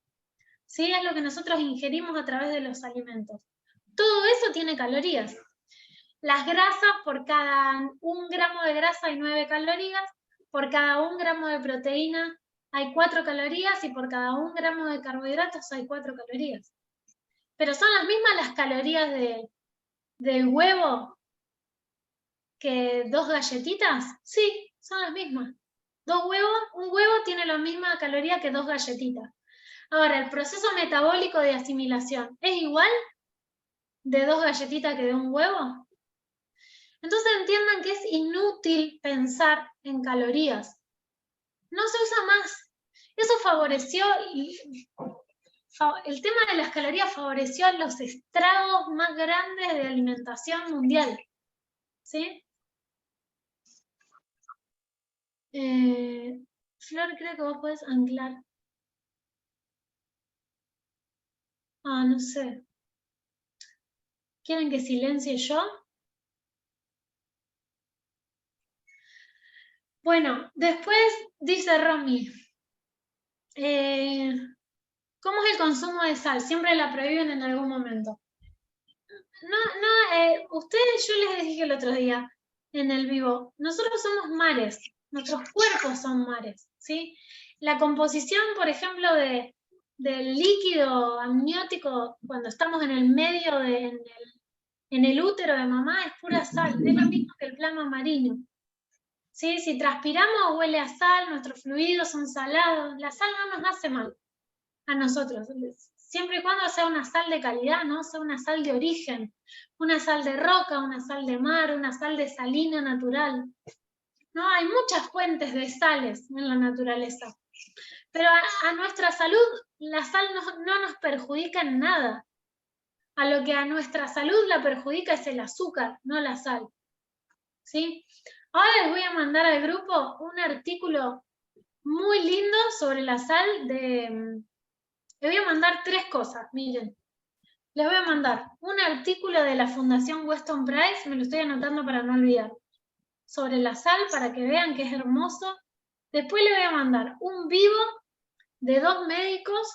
¿Sí? Es lo que nosotros ingerimos a través de los alimentos. Todo eso tiene calorías. Las grasas, por cada 1 gramo de grasa hay 9 calorías, por cada 1 gramo de proteína hay 4 calorías y por cada 1 gramo de carbohidratos hay 4 calorías. Pero son las mismas las calorías del huevo que 2 galletitas. Sí, son las mismas. 2 huevos, un huevo tiene la misma caloría que 2 galletitas. Ahora, el proceso metabólico de asimilación, ¿es igual de 2 galletitas que de un huevo? Entonces entiendan que es inútil pensar en calorías. No se usa más. Eso favoreció, el tema de las calorías favoreció a los estragos más grandes de alimentación mundial. ¿Sí? Flor, creo que vos podés anclar. Ah, no sé. ¿Quieren que silencie yo? Bueno, después dice Romy, ¿cómo es el consumo de sal? Siempre la prohíben en algún momento. Ustedes, yo les dije el otro día en el vivo, nosotros somos mares, nuestros cuerpos son mares, ¿sí? La composición, por ejemplo, del líquido amniótico cuando estamos en el medio, en el útero de mamá, es pura sal, es lo mismo que el plasma marino. ¿Sí? Si transpiramos huele a sal, nuestros fluidos son salados, la sal no nos hace mal a nosotros, siempre y cuando sea una sal de calidad, ¿no? Sea una sal de origen, una sal de roca, una sal de mar, una sal de salina natural. No, hay muchas fuentes de sales en la naturaleza, pero a nuestra salud la sal no nos perjudica en nada. A lo que a nuestra salud la perjudica es el azúcar, no la sal. ¿Sí? Ahora les voy a mandar al grupo un artículo muy lindo sobre la sal les voy a mandar 3 cosas, miren. Les voy a mandar un artículo de la Fundación Weston Price, me lo estoy anotando para no olvidar, sobre la sal para que vean que es hermoso. Después les voy a mandar un vivo de 2 médicos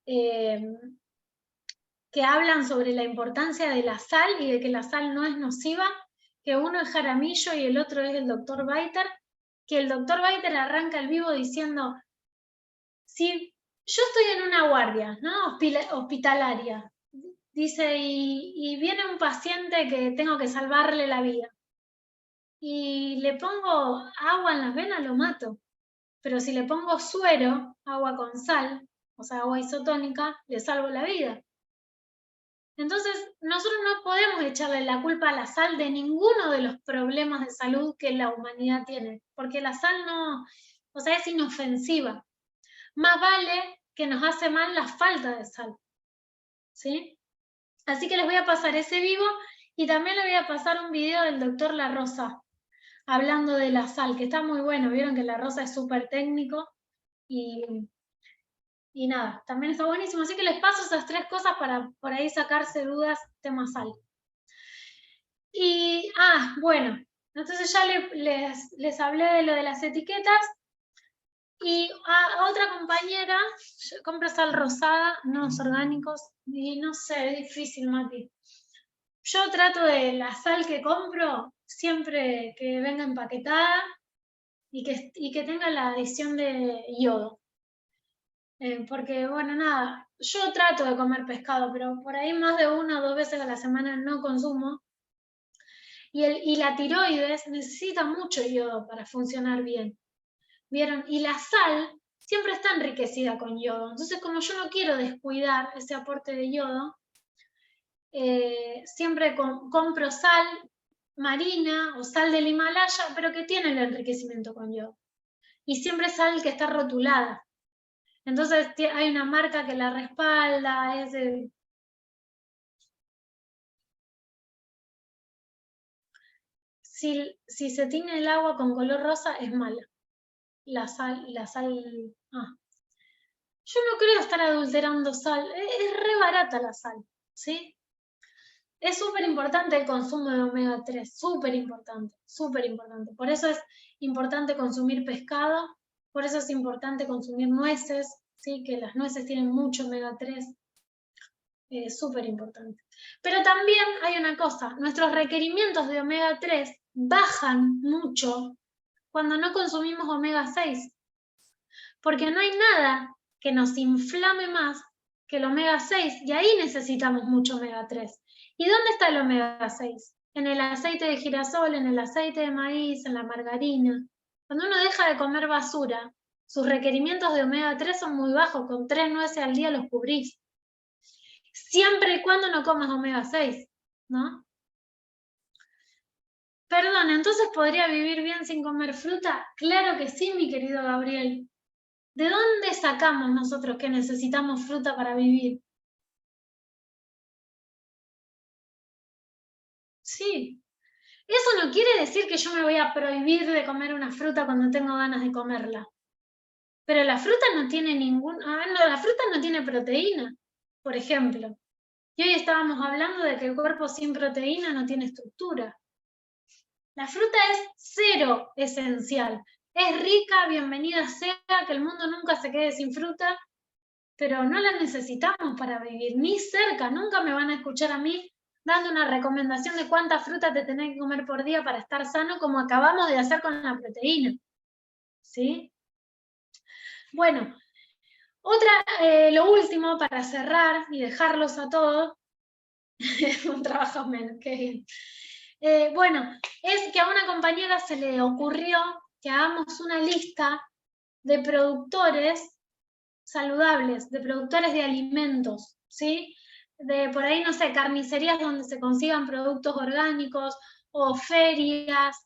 que hablan sobre la importancia de la sal y de que la sal no es nociva, que uno es Jaramillo y el otro es el doctor Biter, que el doctor Biter arranca el vivo diciendo, si yo estoy en una guardia, ¿no? Hospitalaria, dice, y viene un paciente que tengo que salvarle la vida, y le pongo agua en las venas, lo mato, pero si le pongo suero, agua con sal, o sea, agua isotónica, le salvo la vida. Entonces, nosotros no podemos echarle la culpa a la sal de ninguno de los problemas de salud que la humanidad tiene, porque la sal no, o sea, es inofensiva. Más vale que nos hace mal la falta de sal, ¿sí? Así que les voy a pasar ese vivo y también les voy a pasar un video del doctor La Rosa, hablando de la sal, que está muy bueno. Vieron que La Rosa es súper técnico y nada, también está buenísimo. Así que les paso esas 3 cosas para por ahí sacarse dudas tema sal. Y, bueno, entonces ya les hablé de lo de las etiquetas. Y a otra compañera compra sal rosada, no orgánicos, y no sé, es difícil, Mati. Yo trato de la sal que compro, siempre que venga empaquetada y que tenga la adición de yodo. Porque, bueno, nada, yo trato de comer pescado, pero por ahí más de 1 o 2 veces a la semana no consumo. Y la tiroides necesita mucho yodo para funcionar bien. ¿Vieron? Y la sal siempre está enriquecida con yodo. Entonces, como yo no quiero descuidar ese aporte de yodo, siempre compro sal marina o sal del Himalaya, pero que tiene el enriquecimiento con yodo. Y siempre sal que está rotulada. Entonces hay una marca que la respalda, si se tiñe el agua con color rosa es mala. La sal, yo no creo estar adulterando sal, es re barata la sal, ¿sí? Es súper importante el consumo de omega 3, súper importante, súper importante. Por eso es importante consumir pescado, por eso es importante consumir nueces, ¿sí? Que las nueces tienen mucho omega 3, súper importante. Pero también hay una cosa, nuestros requerimientos de omega 3 bajan mucho cuando no consumimos omega 6, porque no hay nada que nos inflame más que el omega 6, y ahí necesitamos mucho omega 3. ¿Y dónde está el omega 6? En el aceite de girasol, en el aceite de maíz, en la margarina. Cuando uno deja de comer basura, sus requerimientos de omega 3 son muy bajos, con 3 nueces al día los cubrís. Siempre y cuando no comas omega 6, ¿no? Perdón, ¿entonces podría vivir bien sin comer fruta? Claro que sí, mi querido Gabriel. ¿De dónde sacamos nosotros que necesitamos fruta para vivir? Sí. Eso no quiere decir que yo me voy a prohibir de comer una fruta cuando tengo ganas de comerla. Pero la fruta no tiene la fruta no tiene proteína, por ejemplo. Y hoy estábamos hablando de que el cuerpo sin proteína no tiene estructura. La fruta es cero esencial. Es rica, bienvenida sea, que el mundo nunca se quede sin fruta, pero no la necesitamos para vivir, ni cerca. Nunca me van a escuchar a mí dando una recomendación de cuánta fruta te tenés que comer por día para estar sano, como acabamos de hacer con la proteína. ¿Sí? Bueno, lo último para cerrar y dejarlos a todos, un trabajo menos, qué bien. Bueno, es que a una compañera se le ocurrió que hagamos una lista de productores saludables, de productores de alimentos, ¿sí? De por ahí, no sé, carnicerías donde se consigan productos orgánicos, o ferias,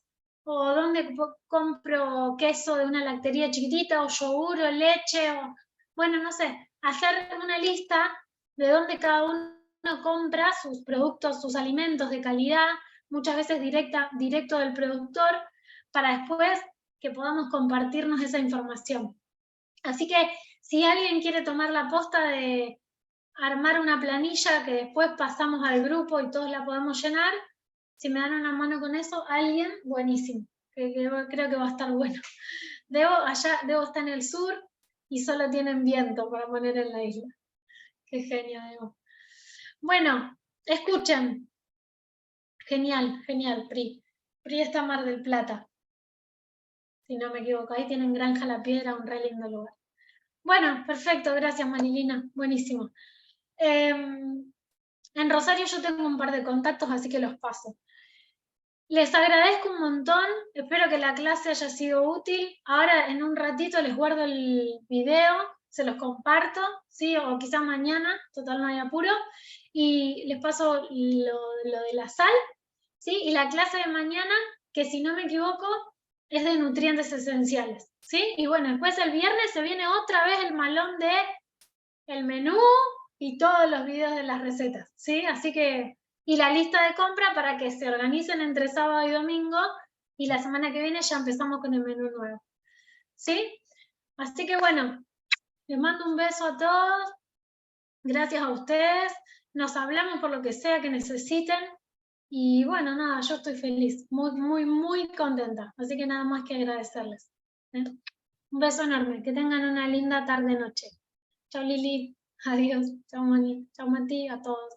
o donde compro queso de una lactería chiquitita, o yogur, o leche, o bueno, no sé, hacer una lista de donde cada uno compra sus productos, sus alimentos de calidad, muchas veces directo del productor, para después que podamos compartirnos esa información. Así que si alguien quiere tomar la posta de armar una planilla que después pasamos al grupo y todos la podemos llenar, si me dan una mano con eso, alguien, buenísimo, que creo que va a estar bueno. Debo está en el sur y solo tienen viento para poner en la isla. Qué genio, Debo. Bueno, escuchen. Genial, genial, PRI. PRI está Mar del Plata, si no me equivoco. Ahí tienen Granja La Piedra, un re lindo lugar. Bueno, perfecto, gracias Marilina, buenísimo. En Rosario yo tengo un par de contactos, así que los paso. Les agradezco un montón, espero que la clase haya sido útil. Ahora en un ratito les guardo el video, se los comparto, ¿sí? O quizás mañana, total no hay apuro, y les paso lo de la sal, ¿sí? Y la clase de mañana, que si no me equivoco, es de nutrientes esenciales, ¿sí? Y bueno, después el viernes se viene otra vez el malón de el menú y todos los videos de las recetas, ¿sí? Así que, y la lista de compra para que se organicen entre sábado y domingo, y la semana que viene ya empezamos con el menú nuevo, ¿sí? Así que bueno, les mando un beso a todos, gracias a ustedes, nos hablamos por lo que sea que necesiten, y bueno, nada, yo estoy feliz, muy, muy, muy contenta, así que nada más que agradecerles. Un beso enorme, que tengan una linda tarde-noche. Chao Lili, adiós, chao Mani, chao Mati, a todos.